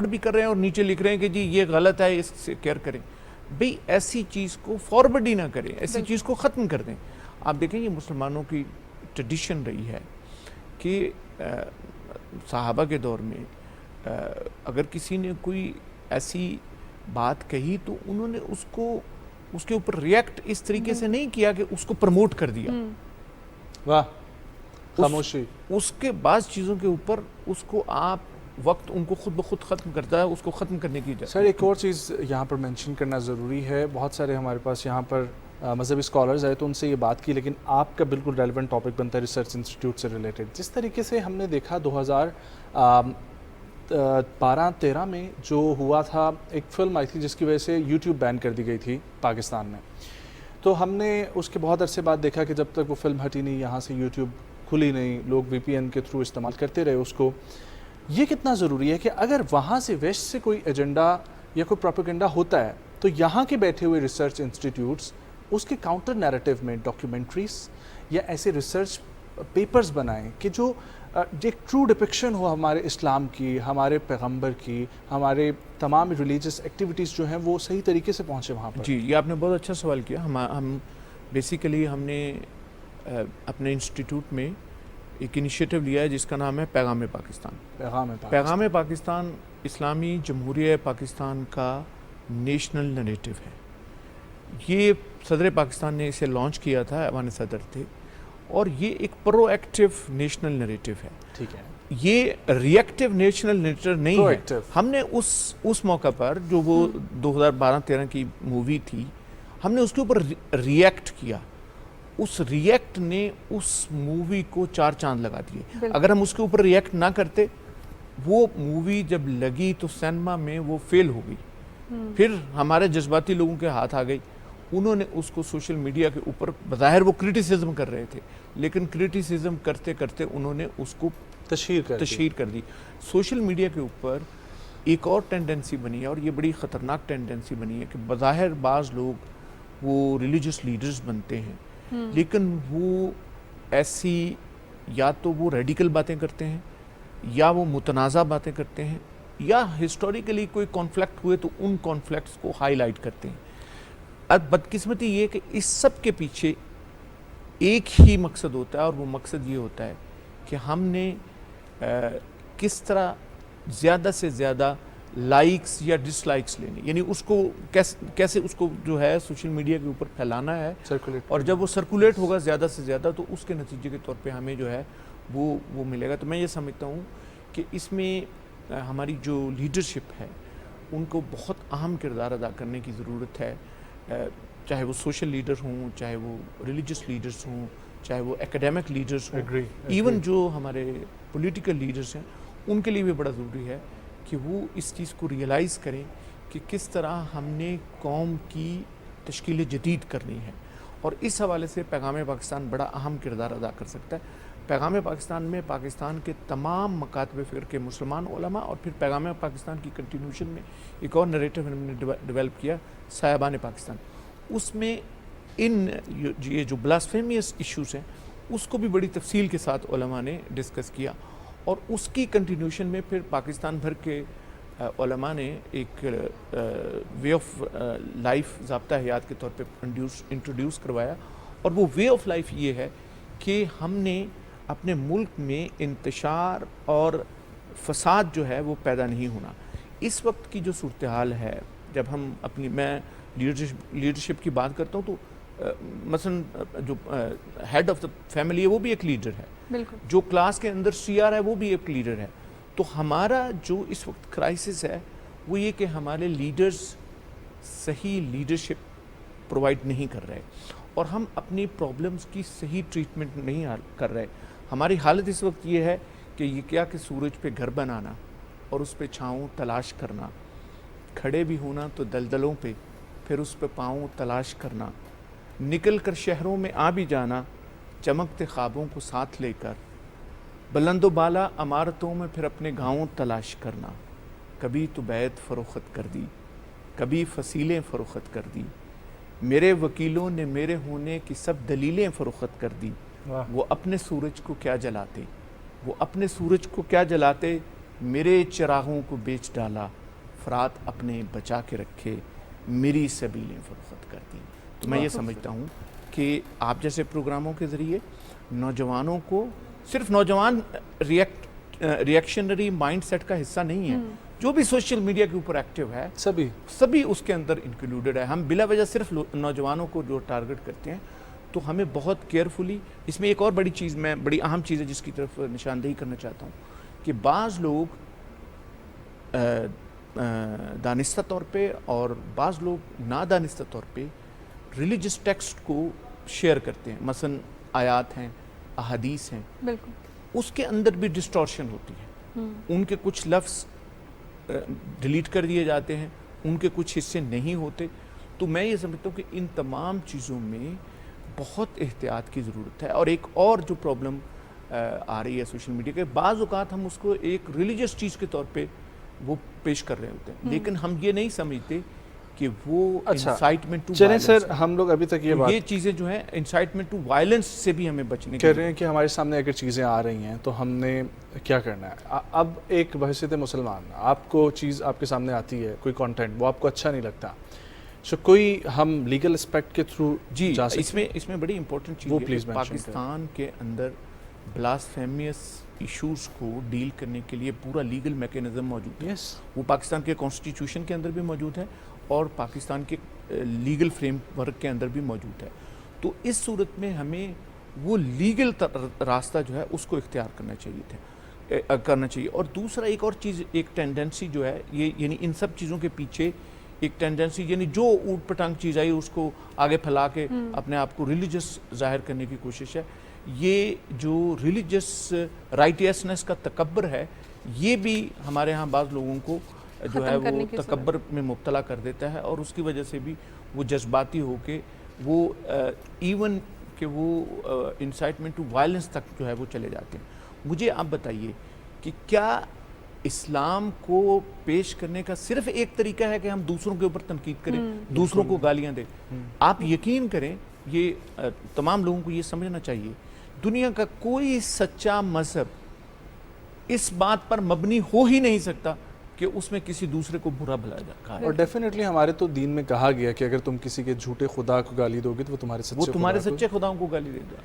بھی کر رہے ہیں اور نیچے لکھ رہے ہیں کہ جی یہ غلط ہے, اس سے کیئر کریں. بھئی ایسی چیز کو فارورڈ ہی نہ کریں, ایسی چیز کو ختم کر دیں. آپ دیکھیں یہ مسلمانوں کی ٹریڈیشن رہی ہے کہ صحابہ کے دور میں اگر کسی نے کوئی ایسی بات کہی تو انہوں نے اس کے اوپر ریئیکٹ اس طریقے سے نہیں کیا کہ اس کو پروموٹ کر دیا. واہ, خاموشی. اس کے بعض چیزوں کے اوپر اس کو آپ وقت ان کو خود بخود ختم کرتا ہے, اس کو ختم کرنے کی اجازت. سر ایک اور چیز یہاں پر مینشن کرنا ضروری ہے. بہت سارے ہمارے پاس یہاں پر مذہبی اسکالرز آئے تو ان سے یہ بات کی, لیکن آپ کا بالکل ریلیونٹ ٹاپک بنتا ہے ریسرچ انسٹیٹیوٹ سے ریلیٹڈ. جس طریقے سے ہم نے دیکھا 2012-13 میں جو ہوا تھا, ایک فلم آئی تھی جس کی وجہ سے یوٹیوب بین کر دی گئی تھی پاکستان میں, تو ہم نے اس کے بہت عرصے بعد دیکھا کہ جب تک وہ فلم ہٹی نہیں, یہاں سے یوٹیوب کھلی نہیں, لوگ وی پی این کے تھرو استعمال کرتے رہے اس کو. یہ کتنا ضروری ہے کہ اگر وہاں سے ویسٹ سے کوئی ایجنڈا یا کوئی پروپیگنڈا ہوتا ہے تو یہاں کے بیٹھے ہوئے ریسرچ انسٹیٹیوٹس اس کے کاؤنٹر نیریٹو میں ڈاکیومنٹریز یا ایسے ریسرچ پیپرز بنائیں کہ جو ایک ٹرو ڈپکشن ہو ہمارے اسلام کی, ہمارے پیغمبر کی, ہمارے تمام ریلیجس ایکٹیویٹیز جو ہیں وہ صحیح طریقے سے پہنچے وہاں پر. جی, یہ آپ نے بہت اچھا سوال کیا. ہم بیسیکلی ہم نے اپنے انسٹیٹیوٹ میں ایک انیشیٹو لیا ہے جس کا نام ہے پیغام پاکستان. پیغام پاکستان اسلامی جمہوریہ پاکستان کا نیشنل نریٹو ہے. یہ صدر پاکستان نے اسے لانچ کیا تھا, ایوان صدر تھے, اور یہ ایک پرو ایکٹیو نیشنل نریٹو ہے. ٹھیک ہے, یہ ری ایکٹیو نیشنل نریٹو نہیں ہے. ہم نے اس موقع پر جو وہ 2012-13 کی مووی تھی, ہم نے اس کے اوپر ری ایکٹ کیا. اس ری ایکٹ نے اس مووی کو 4 چاند لگا دیے. اگر ہم اس کے اوپر ری ایکٹ نہ کرتے, وہ مووی جب لگی تو سینما میں وہ فیل ہو گئی. پھر ہمارے جذباتی لوگوں کے ہاتھ آ گئی, انہوں نے اس کو سوشل میڈیا کے اوپر, بظاہر وہ کرٹیسزم کر رہے تھے لیکن کرٹیسزم کرتے کرتے انہوں نے اس کو تشہیر کر دی. سوشل میڈیا کے اوپر ایک اور ٹینڈنسی بنی ہے, اور یہ بڑی خطرناک ٹینڈنسی بنی ہے, کہ بظاہر بعض لوگ وہ ریلیجس لیڈرز بنتے ہیں لیکن وہ ایسی یا تو وہ ریڈیکل باتیں کرتے ہیں یا وہ متنازع باتیں کرتے ہیں یا ہسٹوریکلی کوئی کانفلکٹ ہوئے تو ان کانفلکٹس کو ہائی لائٹ کرتے ہیں. اب بدقسمتی یہ کہ اس سب کے پیچھے ایک ہی مقصد ہوتا ہے, اور وہ مقصد یہ ہوتا ہے کہ ہم نے کس طرح زیادہ سے زیادہ لائکس یا ڈس لائکس لینے, یعنی اس کو کیسے اس کو جو ہے سوشل میڈیا کے اوپر پھیلانا ہے, اور جب وہ سرکولیٹ ہوگا زیادہ سے زیادہ تو اس کے نتیجے کے طور پہ ہمیں جو ہے وہ ملے گا. تو میں یہ سمجھتا ہوں کہ اس میں ہماری جو لیڈرشپ ہے ان کو بہت اہم کردار ادا کرنے کی ضرورت ہے. چاہے وہ سوشل لیڈر ہوں, چاہے وہ ریلیجس لیڈرز ہوں, چاہے وہ ایکیڈیمک لیڈرز ہوں, ایون جو ہمارے پولیٹیکل لیڈرز ہیں, ان کے لیے بھی بڑا ضروری ہے کہ وہ اس چیز کو ریئلائز کریں کہ کس طرح ہم نے قوم کی تشکیل جدید کرنی ہے. اور اس حوالے سے پیغام پاکستان بڑا اہم کردار ادا کر سکتا ہے. پیغام پاکستان میں پاکستان کے تمام مکاتب فکر کے مسلمان علماء, اور پھر پیغام پاکستان کی کنٹینیوشن میں ایک اور نریٹو ہم نے ڈیولپ کیا, سایبان پاکستان. اس میں یہ جو بلاسفیمیس ایشوز ہیں اس کو بھی بڑی تفصیل کے ساتھ علماء نے ڈسکس کیا, اور اس کی کنٹینیوشن میں پھر پاکستان بھر کے علماء نے ایک وے آف لائف, ضابطہ حیات کے طور پہ انٹروڈیوس کروایا. اور وہ وے آف لائف یہ ہے کہ ہم نے اپنے ملک میں انتشار اور فساد جو ہے وہ پیدا نہیں ہونا. اس وقت کی جو صورتحال ہے, جب ہم اپنی, میں لیڈرشپ کی بات کرتا ہوں تو مثلا جو ہیڈ آف دا فیملی ہے وہ بھی ایک لیڈر ہے, بالکل, جو کلاس کے اندر سی آر ہے وہ بھی ایک لیڈر ہے. تو ہمارا جو اس وقت کرائسس ہے وہ یہ کہ ہمارے لیڈرز صحیح لیڈرشپ پرووائڈ نہیں کر رہے, اور ہم اپنی پرابلمز کی صحیح ٹریٹمنٹ نہیں کر رہے. ہماری حالت اس وقت یہ ہے کہ یہ کیا کہ سورج پہ گھر بنانا اور اس پہ چھاؤں تلاش کرنا, کھڑے بھی ہونا تو دلدلوں پہ, پھر اس پہ پاؤں تلاش کرنا, نکل کر شہروں میں آ بھی جانا چمکتے خوابوں کو ساتھ لے کر, بلند و بالا عمارتوں میں پھر اپنے گاؤں تلاش کرنا. کبھی تو بیت فروخت کر دی, کبھی فصیلیں فروخت کر دی, میرے وکیلوں نے میرے ہونے کی سب دلیلیں فروخت کر دی. وہ اپنے سورج کو کیا جلاتے, وہ اپنے سورج کو کیا جلاتے, میرے چراغوں کو بیچ ڈالا, فرات اپنے بچا کے رکھے, میری سبیلیں فروخت کر دی. تو میں یہ سمجھتا ہوں کہ آپ جیسے پروگراموں کے ذریعے نوجوانوں کو, صرف نوجوان ریئیکشنری مائنڈ سیٹ کا حصہ نہیں ہے, جو بھی سوشل میڈیا کے اوپر ایکٹیو ہے سبھی اس کے اندر انکلوڈڈ ہے. ہم بلا وجہ صرف نوجوانوں کو جو ٹارگٹ کرتے ہیں, تو ہمیں بہت کیئرفلی. اس میں ایک اور بڑی چیز, میں بڑی اہم چیز ہے جس کی طرف نشاندہی کرنا چاہتا ہوں کہ بعض لوگ دانستہ طور پہ اور بعض لوگ نادانستہ طور پہ ریلیجس ٹیکسٹ کو شیئر کرتے ہیں. مثلا آیات ہیں, احادیث ہیں, بالکل, اس کے اندر بھی ڈسٹورشن ہوتی ہے. ان کے کچھ لفظ ڈیلیٹ کر دیے جاتے ہیں, ان کے کچھ حصے نہیں ہوتے. تو میں یہ سمجھتا ہوں کہ ان تمام چیزوں میں بہت احتیاط کی ضرورت ہے. اور ایک اور جو پرابلم آ رہی ہے سوشل میڈیا کے, بعض اوقات ہم اس کو ایک ریلیجس چیز کے طور پہ وہ پیش کر رہے ہوتے ہیں, لیکن ہم یہ نہیں سمجھتے کہ وہ انسائٹمنٹ ٹو چلیں سر, ہم لوگ ابھی تک یہ چیزیں جو ہیں انسائٹمنٹ ٹو وائلنس سے بھی ہمیں بچنے کہہ رہے ہیں کہ ہمارے سامنے اگر چیزیں آ رہی ہیں تو ہم نے کیا کرنا ہے. اب ایک بحیثیت مسلمان آپ کو چیز آپ کے سامنے آتی ہے, کوئی کانٹینٹ وہ آپ کو اچھا نہیں لگتا, سو کوئی ہم لیگل اسپیکٹ کے تھرو جا سکتے اس میں بڑی امپورٹنٹ چیز ہے کہ پاکستان کے اندر بلاسفیمیس ایشوز کو ڈیل کرنے کے لیے پورا لیگل میکینزم موجود ہے. وہ پاکستان کے کانسٹیٹیوشن کے اندر بھی موجود ہے اور پاکستان کے لیگل فریم ورک کے اندر بھی موجود ہے. تو اس صورت میں ہمیں وہ لیگل راستہ جو ہے اس کو اختیار کرنا چاہیے. اور دوسرا ایک اور چیز, ایک ٹینڈنسی جو ہے یہ, یعنی ان سب چیزوں کے پیچھے ایک ٹینڈنسی, یعنی جو اوٹ پٹانگ چیز آئی اس کو آگے پھیلا کے اپنے آپ کو ریلیجس ظاہر کرنے کی کوشش ہے. یہ جو ریلیجس رائٹیسنس کا تکبر ہے, یہ بھی ہمارے ہاں بعض لوگوں کو جو ہے وہ تکبر میں مبتلا کر دیتا ہے, اور اس کی وجہ سے بھی وہ جذباتی ہو کے وہ ایون کہ وہ انسائٹمنٹ ٹو وائلنس تک جو ہے وہ چلے جاتے ہیں. مجھے آپ بتائیے کہ کیا اسلام کو پیش کرنے کا صرف ایک طریقہ ہے کہ ہم دوسروں کے اوپر تنقید کریں, دوسروں کو گالیاں دیں؟ آپ یقین کریں, یہ تمام لوگوں کو یہ سمجھنا چاہیے, دنیا کا کوئی سچا مذہب اس بات پر مبنی ہو ہی نہیں سکتا کہ اس میں کسی دوسرے کو برا بھلا جائے. اور ڈیفینیٹلی ہمارے تو دین میں کہا گیا کہ اگر تم کسی کے جھوٹے خدا کو گالی دو گے تو وہ تمہارے سچے خداؤں کو گالی دے گا.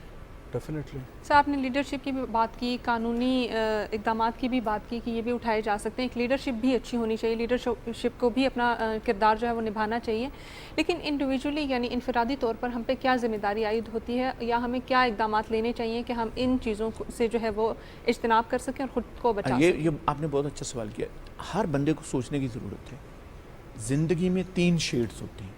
ڈیفینیٹلی. سر, آپ نے لیڈرشپ کی بھی بات کی, قانونی اقدامات کی بھی بات کی کہ یہ بھی اٹھائے جا سکتے ہیں. ایک لیڈرشپ بھی اچھی ہونی چاہیے, لیڈرشپ کو بھی اپنا کردار جو ہے وہ نبھانا چاہیے, لیکن انڈیویجولی یعنی انفرادی طور پر ہم پہ کیا ذمہ داری عائد ہوتی ہے, یا ہمیں کیا اقدامات لینے چاہیے کہ ہم ان چیزوں سے جو ہے وہ اجتناب کر سکیں اور خود کو بچا سکیں؟ یہ آپ نے بہت اچھا سوال کیا. ہر بندے کو سوچنے کی ضرورت ہے. زندگی میں 3 شیڈز ہوتے ہیں.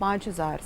5000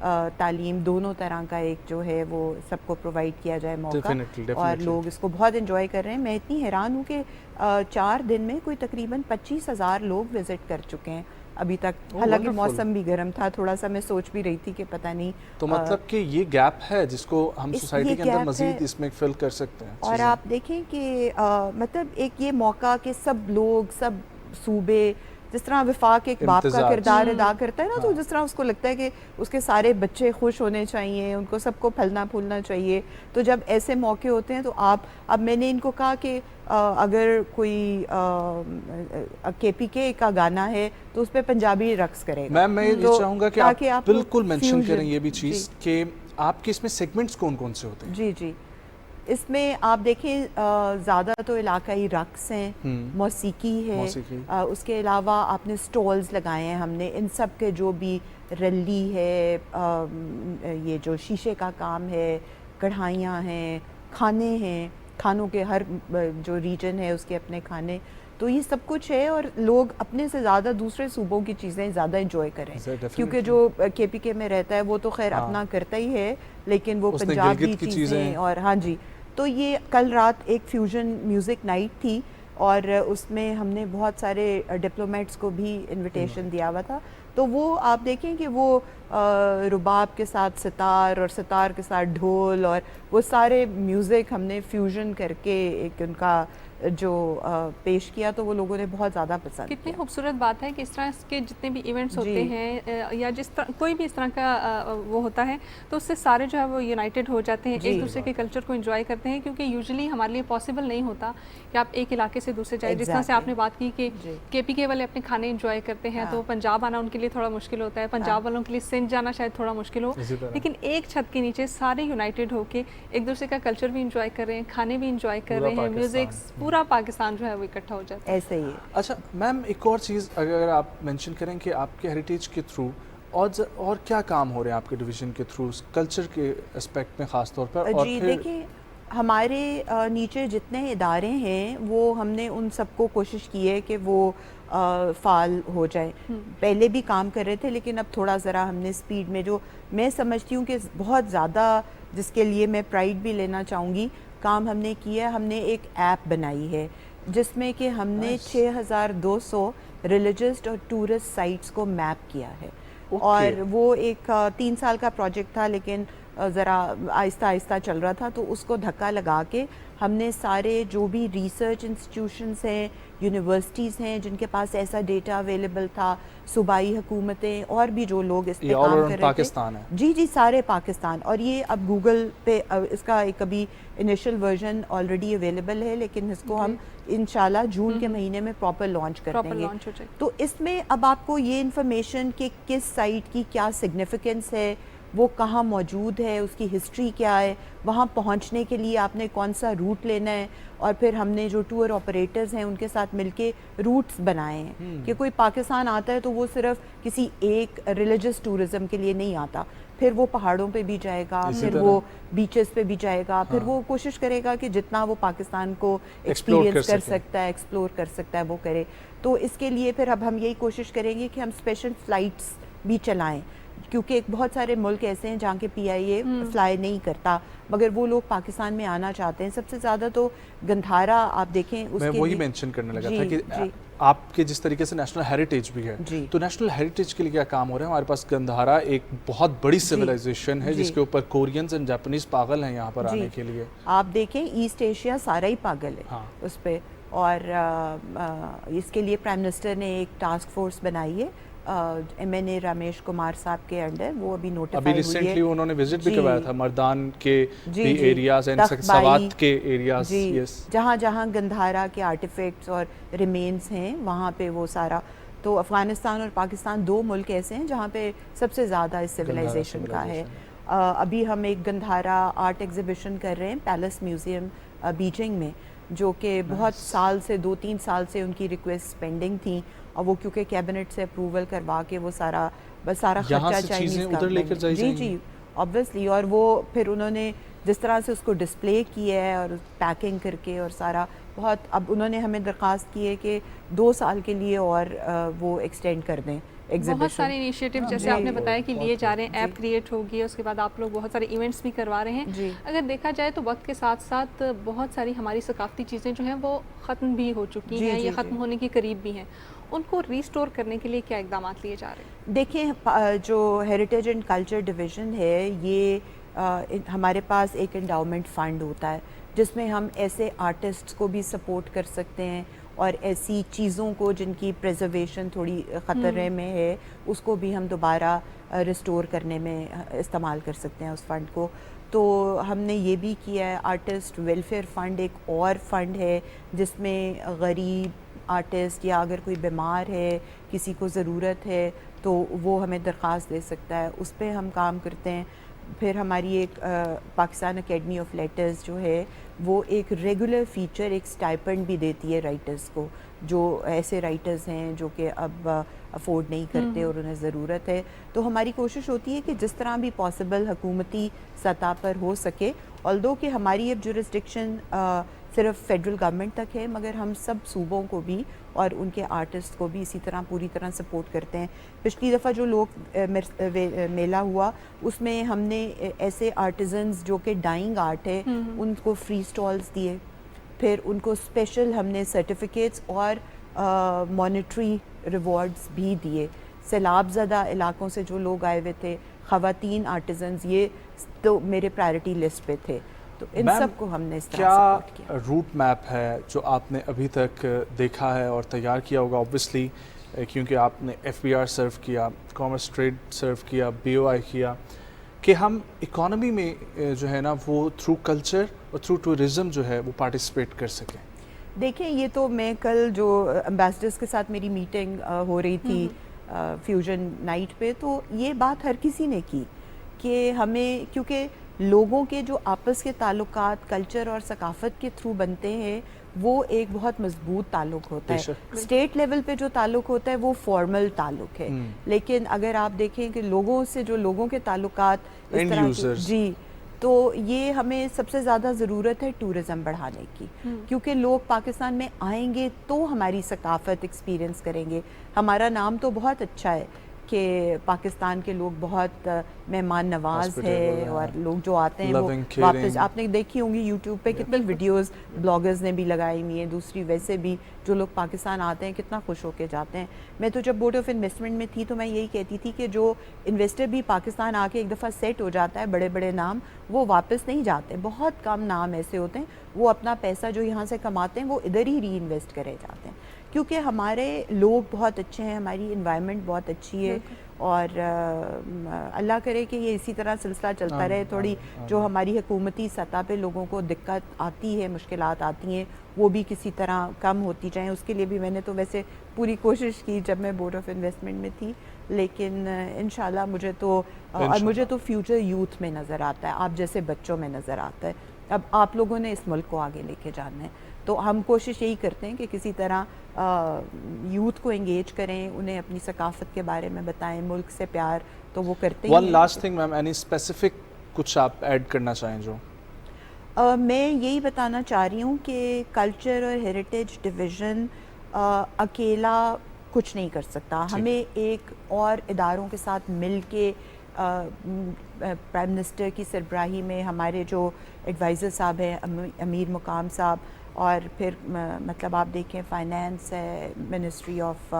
تعلیم دونوں طرح کا ایک جو ہے وہ سب کو پرووائڈ کیا جائے موقع, اور لوگ اس کو بہت انجوائے کر رہے ہیں. میں اتنی حیران ہوں کہ 4 دن میں کوئی تقریباً 25,000 لوگ وزٹ کر چکے ہیں ابھی تک. حالانکہ موسم بھی گرم تھا, تھوڑا سا میں سوچ بھی رہی تھی کہ پتہ نہیں. تو مطلب کہ یہ گیپ ہے جس کو ہم سوسائٹی کے اندر مزید اس میں فل کر سکتے ہیں. اور آپ دیکھیں کہ مطلب ایک یہ موقع کہ سب لوگ, سب صوبے, جس طرح وفاق ایک باپ کا کردار ادا کرتا ہے نا, تو جس طرح اس کو لگتا ہے کہ اس کے سارے بچے خوش ہونے چاہیے, ان کو سب کو پھلنا پھولنا چاہیے. تو جب ایسے موقع ہوتے ہیں تو اب میں نے ان کو کہا کہ اگر کوئی کے پی کے کا گانا ہے تو اس پہ پنجابی رقص کرے گا. میم میں یہ چاہوں گا کہ آپ بالکل مینشن کریں یہ بھی چیز کہ آپ کے اس میں سیگمنٹس کون کون سے ہوتے ہیں. جی جی, اس میں آپ دیکھیں زیادہ تو علاقائی رقص ہیں, موسیقی ہے, اس کے علاوہ آپ نے سٹولز لگائے ہیں ہم نے, ان سب کے جو بھی رلی ہے, یہ جو شیشے کا کام ہے, کڑھائیاں ہیں, کھانے ہیں, کھانوں کے ہر جو ریجن ہے اس کے اپنے کھانے, تو یہ سب کچھ ہے. اور لوگ اپنے سے زیادہ دوسرے صوبوں کی چیزیں زیادہ انجوائے کریں, کیونکہ جو کے پی کے میں رہتا ہے وہ تو خیر اپنا کرتا ہی ہے, لیکن وہ پنجابی چیزیں. اور ہاں جی, تو یہ کل رات ایک فیوژن میوزک نائٹ تھی, اور اس میں ہم نے بہت سارے ڈپلومیٹس کو بھی انویٹیشن دیا ہوا تھا. تو وہ آپ دیکھیں کہ وہ رباب کے ساتھ ستار, اور ستار کے ساتھ ڈھول, اور وہ سارے میوزک ہم نے فیوژن کر کے ایک ان کا جو پیش کیا, تو وہ لوگوں نے بہت زیادہ پسند. کتنی خوبصورت بات ہے کہ اس طرح کے جتنے بھی ایونٹس ہوتے ہیں یا جس طرح کوئی بھی اس طرح کا وہ ہوتا ہے, تو اس سے سارے جو ہے وہ یونائٹڈ ہو جاتے ہیں, ایک دوسرے کے کلچر کو انجوائے کرتے ہیں, کیونکہ یوزلی ہمارے لیے پاسبل نہیں ہوتا کہ آپ ایک علاقے سے دوسرے جائیں. جس طرح سے آپ نے بات کی کہ کے پی کے والے اپنے کھانے انجوائے کرتے ہیں, تو پنجاب آنا ان کے لیے تھوڑا مشکل ہوتا ہے, پنجاب والوں کے لیے سندھ جانا شاید تھوڑا مشکل ہو, لیکن ایک چھت کے نیچے سارے یونائٹڈ ہو کے ایک دوسرے کا کلچر بھی انجوائے کر رہے ہیں, کھانے بھی انجوائے کر رہے ہیں, میوزک, پورا پاکستان جو ہے وہ اکٹھا ہو جاتا ہے. ایسے ہی. اچھا میم, ایک اور چیز اگر آپ مینشن کریں کہ آپ کے ہیریٹیج کے تھرو اور کیا کام ہو رہے ہیں آپ کے ڈویژن کے تھرو کلچر کے اسپیکٹ میں خاص طور پر. جی دیکھیں, ہمارے نیچے جتنے ادارے ہیں وہ ہم نے ان سب کو کوشش کی ہے کہ وہ فعال ہو جائیں. پہلے بھی کام کر رہے تھے, لیکن اب تھوڑا ذرا ہم نے سپیڈ میں, جو میں سمجھتی ہوں کہ بہت زیادہ, جس کے لیے میں پرائڈ بھی لینا چاہوں گی, کام ہم نے کیا ہے. ہم نے ایک ایپ بنائی ہے جس میں کہ ہم نے 6200 ریلیجس اور ٹورسٹ سائٹس کو میپ کیا ہے. اور وہ ایک 3 سال کا پروجیکٹ تھا, لیکن ذرا آہستہ آہستہ چل رہا تھا, تو اس کو دھکا لگا کے ہم نے سارے جو بھی ریسرچ انسٹیٹیوشنس ہیں, یونیورسٹیز ہیں جن کے پاس ایسا ڈیٹا اویلیبل تھا, صوبائی حکومتیں, اور بھی جو لوگ اس پہ کام کر رہے تھے. جی جی, سارے پاکستان. اور یہ اب گوگل پہ اس کا ایک ابھی انیشل ورژن آلریڈی اویلیبل ہے, لیکن اس کو ہم انشاءاللہ جون کے مہینے میں پراپر لانچ کر دیں گے. تو اس میں اب آپ کو یہ انفارمیشن کہ کس سائٹ کی کیا سگنیفیکنس ہے, وہ کہاں موجود ہے, اس کی ہسٹری کیا ہے, وہاں پہنچنے کے لیے آپ نے کون سا روٹ لینا ہے, اور پھر ہم نے جو ٹور آپریٹرز ہیں ان کے ساتھ مل کے روٹس بنائے ہیں کہ کوئی پاکستان آتا ہے تو وہ صرف کسی ایک ریلیجس ٹورزم کے لیے نہیں آتا, پھر وہ پہاڑوں پہ بھی جائے گا, پھر وہ بیچز پہ بھی جائے گا, پھر وہ کوشش کرے گا کہ جتنا وہ پاکستان کو ایکسپیرینس کر سکتا ہے, ایکسپلور کر سکتا ہے, وہ کرے. تو اس کے لیے پھر اب ہم یہی کوشش کریں گے کہ ہم اسپیشل فلائٹس بھی چلائیں, کیونکہ بہت سارے ملک ایسے ہیں جہاں کے پی آئی اے فلائی نہیں کرتا, مگر وہ لوگ پاکستان میں آنا چاہتے ہیں. سب سے زیادہ تو گندھارا آپ دیکھیں, میں وہی مینشن کرنے لگا تھا کہ آپ کے جس طریقے سے نیشنل ہیریٹیج بھی ہے, تو نیشنل ہیریٹیج کے لیے کیا کام ہو رہا ہے. ہمارے پاس گندھارا ایک بہت بڑی سویلائزیشن ہے جس کے اوپر کورینز اینڈ جاپنیز پاگل ہیں یہاں پر آنے کے لیے. آپ دیکھیں ایسٹ ایشیا سارا ہی پاگل ہے اس پہ, اور اس کے لیے پرائم منسٹر نے ایک ٹاسک فورس بنائی ہے ایم این اے رمیش کمار صاحب کے انڈر, وہ ابھی نوٹیفائی ہوئی ہے. ابھی ریسنٹلی انہوں نے وزٹ بھی کروایا تھا مردان کے بھی ایریاز اینڈ سوات کے ایریاز, جہاں جہاں گندھارا کے آرٹیفیکٹس اور ریمینز ہیں وہاں پہ وہ سارا. تو افغانستان اور پاکستان 2 ملک ایسے ہیں جہاں پہ سب سے زیادہ اس سویلائزیشن کا ہے. ابھی ہم ایک گندھارا آرٹ ایگزیبیشن کر رہے ہیں پیلس میوزیم بیجنگ میں, جو کہ بہت سال سے 2-3 سال سے ان کی ریکویسٹ پینڈنگ تھیں, اور وہ کیونکہ کیبنٹ سے اپروول کروا کے وہ سارا خرچہ چائنیز کا, جی جی آبویسلی. اور وہ پھر انہوں نے جس طرح سے اس کو ڈسپلے کیا ہے اور پیکنگ کر کے اور سارا بہت, اب انہوں نے ہمیں درخواست کی ہے کہ 2 سال کے لیے اور وہ ایکسٹینڈ کر دیں بہت ایگزیبیشن. سارے انیشیٹو جیسے آپ نے بتایا کہ لیے جا رہے ہیں, ایپ کریٹ ہوگی, اس کے بعد آپ لوگ بہت سارے ایونٹس بھی کروا رہے ہیں. اگر دیکھا جائے تو وقت کے ساتھ ساتھ بہت ساری ہماری ثقافتی چیزیں جو ہیں وہ ختم بھی ہو چکی ہیں یا ختم ہونے کے قریب بھی ہیں. ان کو ریسٹور کرنے کے لیے کیا اقدامات لیے جا رہے ہیں؟ دیکھیں, جو ہیریٹیج اینڈ کلچر ڈویژن ہے, یہ ہمارے پاس ایک انڈاؤمنٹ فنڈ ہوتا ہے جس میں ہم ایسے آرٹسٹ کو بھی سپورٹ کر سکتے ہیں اور ایسی چیزوں کو جن کی پریزرویشن تھوڑی خطرے میں ہے اس کو بھی ہم دوبارہ ریسٹور کرنے میں استعمال کر سکتے ہیں اس فنڈ کو. تو ہم نے یہ بھی کیا ہے. آرٹسٹ ویلفیئر فنڈ ایک اور فنڈ ہے جس میں غریب آرٹسٹ یا اگر کوئی بیمار ہے, کسی کو ضرورت ہے تو وہ ہمیں درخواست دے سکتا ہے, اس پہ ہم کام کرتے ہیں. پھر ہماری ایک پاکستان اکیڈمی آف لیٹرز جو ہے وہ ایک ریگولر فیچر, ایک اسٹائپنڈ بھی دیتی ہے رائٹرز کو, جو ایسے رائٹرز ہیں جو کہ اب افورڈ نہیں کرتے اور انہیں ضرورت ہے. تو ہماری کوشش ہوتی ہے کہ جس طرح بھی پاسبل حکومتی سطح پر ہو سکے, آلدو کہ ہماری اب جورسڈکشن صرف فیڈرل گورنمنٹ تک ہے, مگر ہم سب صوبوں کو بھی اور ان کے آرٹسٹ کو بھی اسی طرح پوری طرح سپورٹ کرتے ہیں. پچھلی دفعہ جو لوگ میلہ ہوا اس میں ہم نے ایسے آرٹیزنز جو کہ ڈائنگ آرٹ ہے ان کو فری سٹالز دیے, پھر ان کو اسپیشل ہم نے سرٹیفکیٹس اور مانیٹری ریوارڈز بھی دیے. سیلاب زدہ علاقوں سے جو لوگ آئے ہوئے تھے, خواتین آرٹیزنز, یہ تو میرے پرائرٹی لسٹ پہ تھے, تو ان سب کو ہم نے اس طرح سپورٹ کیا. کیا روٹ میپ ہے جو آپ نے ابھی تک دیکھا ہے اور تیار کیا ہوگا؟ اوبویسلی کیونکہ آپ نے ایف بی آر سرو کیا, کامرس ٹریڈ سرو کیا, بی او آئی کیا, کہ ہم اکانومی میں جو ہے نا وہ تھرو کلچر اور تھرو ٹورزم جو ہے وہ پارٹیسپیٹ کر سکیں. دیکھیں, یہ تو میں کل جو امبیسڈرز کے ساتھ میری میٹنگ ہو رہی تھی فیوژن نائٹ پہ, تو یہ بات ہر کسی نے کی کہ ہمیں, کیونکہ لوگوں کے جو آپس کے تعلقات کلچر اور ثقافت کے تھرو بنتے ہیں وہ ایک بہت مضبوط تعلق ہوتا ہے. اسٹیٹ لیول پہ جو تعلق ہوتا ہے وہ فارمل تعلق ہے, لیکن اگر آپ دیکھیں کہ لوگوں سے جو لوگوں کے تعلقات اس طرح کے, جی, تو یہ ہمیں سب سے زیادہ ضرورت ہے ٹورزم بڑھانے کی, کیونکہ لوگ پاکستان میں آئیں گے تو ہماری ثقافت ایکسپیرینس کریں گے. ہمارا نام تو بہت اچھا ہے کہ پاکستان کے لوگ بہت مہمان نواز ہے, اور لوگ جو آتے ہیں وہ واپس, آپ نے دیکھی ہوں گی یوٹیوب پہ کتنی ویڈیوز بلاگرز نے بھی لگائی ہوئی ہیں, دوسری ویسے بھی جو لوگ پاکستان آتے ہیں کتنا خوش ہو کے جاتے ہیں. میں تو جب بورڈ آف انویسٹمنٹ میں تھی تو میں یہی کہتی تھی کہ جو انویسٹر بھی پاکستان آ کے ایک دفعہ سیٹ ہو جاتا ہے, بڑے بڑے نام, وہ واپس نہیں جاتے. بہت کم نام ایسے ہوتے ہیں وہ اپنا پیسہ جو یہاں سے کماتے ہیں وہ ادھر ہی ری انویسٹ کرے جاتے ہیں, کیونکہ ہمارے لوگ بہت اچھے ہیں, ہماری انوائرمنٹ بہت اچھی ہے, اور اللہ کرے کہ یہ اسی طرح سلسلہ چلتا رہے. تھوڑی جو ہماری حکومتی سطح پہ لوگوں کو دقت آتی ہے, مشکلات آتی ہیں, وہ بھی کسی طرح کم ہوتی جائیں. اس کے لیے بھی میں نے تو ویسے پوری کوشش کی جب میں بورڈ آف انویسٹمنٹ میں تھی, لیکن انشاءاللہ مجھے تو فیوچر یوتھ میں نظر آتا ہے, آپ جیسے بچوں میں نظر آتا ہے. اب آپ لوگوں نے اس ملک کو آگے لے کے جانا ہے, تو ہم کوشش یہی کرتے ہیں کہ کسی طرح یوتھ کو انگیج کریں, انہیں اپنی ثقافت کے بارے میں بتائیں, ملک سے پیار تو وہ کرتے ہیں. ون لاسٹ تھنگ میم, اینی اسپیسیفک کچھ آپ ایڈ کرنا چاہیں جو؟ میں یہی بتانا چاہ رہی ہوں کہ کلچر اور ہیریٹیج ڈویژن اکیلا کچھ نہیں کر سکتا. ہمیں ایک اور اداروں کے ساتھ مل کے, پرائم منسٹر کی سربراہی میں ہمارے جو ایڈوائزر صاحب ہیں امیر مقام صاحب, اور پھر مطلب آپ دیکھیں فائنانس ہے, ministry of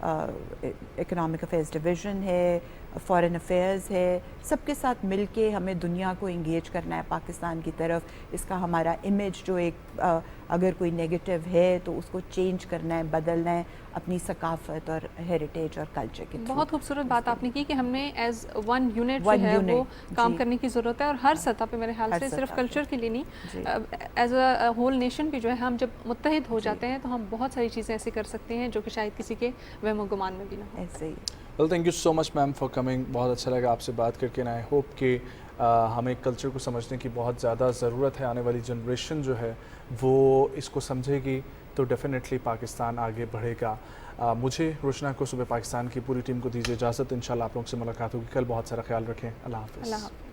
economic affairs division ہے, فارن افیئرز ہے, سب کے ساتھ مل کے ہمیں دنیا کو انگیج کرنا ہے پاکستان کی طرف. اس کا ہمارا امیج جو ایک اگر کوئی نیگیٹو ہے تو اس کو چینج کرنا ہے, بدلنا ہے اپنی ثقافت اور ہیریٹیج اور کلچر کے. بہت خوبصورت بات آپ نے کی کہ ہم نے ایز ون یونٹ جو ہے وہ کام کرنے کی ضرورت ہے, اور ہر سطح پہ میرے خیال سے صرف کلچر کے لیے نہیں, ایز اے ہول نیشن بھی جو ہے ہم جب متحد ہو جاتے ہیں تو ہم بہت ساری چیزیں ایسی کر سکتے ہیں جو کہ شاید کسی کے وہم و گمان میں بھی نہ ہو. ایسے ہی. Well thank you so much ma'am for coming, بہت اچھا لگا آپ سے بات کر کے. آئی ہوپ کہ ہمیں کلچر کو سمجھنے کی بہت زیادہ ضرورت ہے. آنے والی جنریشن جو ہے وہ اس کو سمجھے گی تو ڈیفینیٹلی پاکستان آگے بڑھے گا. مجھے روشنا کو صبح پاکستان کی پوری ٹیم کو دیجیے اجازت. انشاءاللہ آپ لوگوں سے ملاقات ہوگی کل. بہت سارا خیال رکھیں. اللہ حافظ.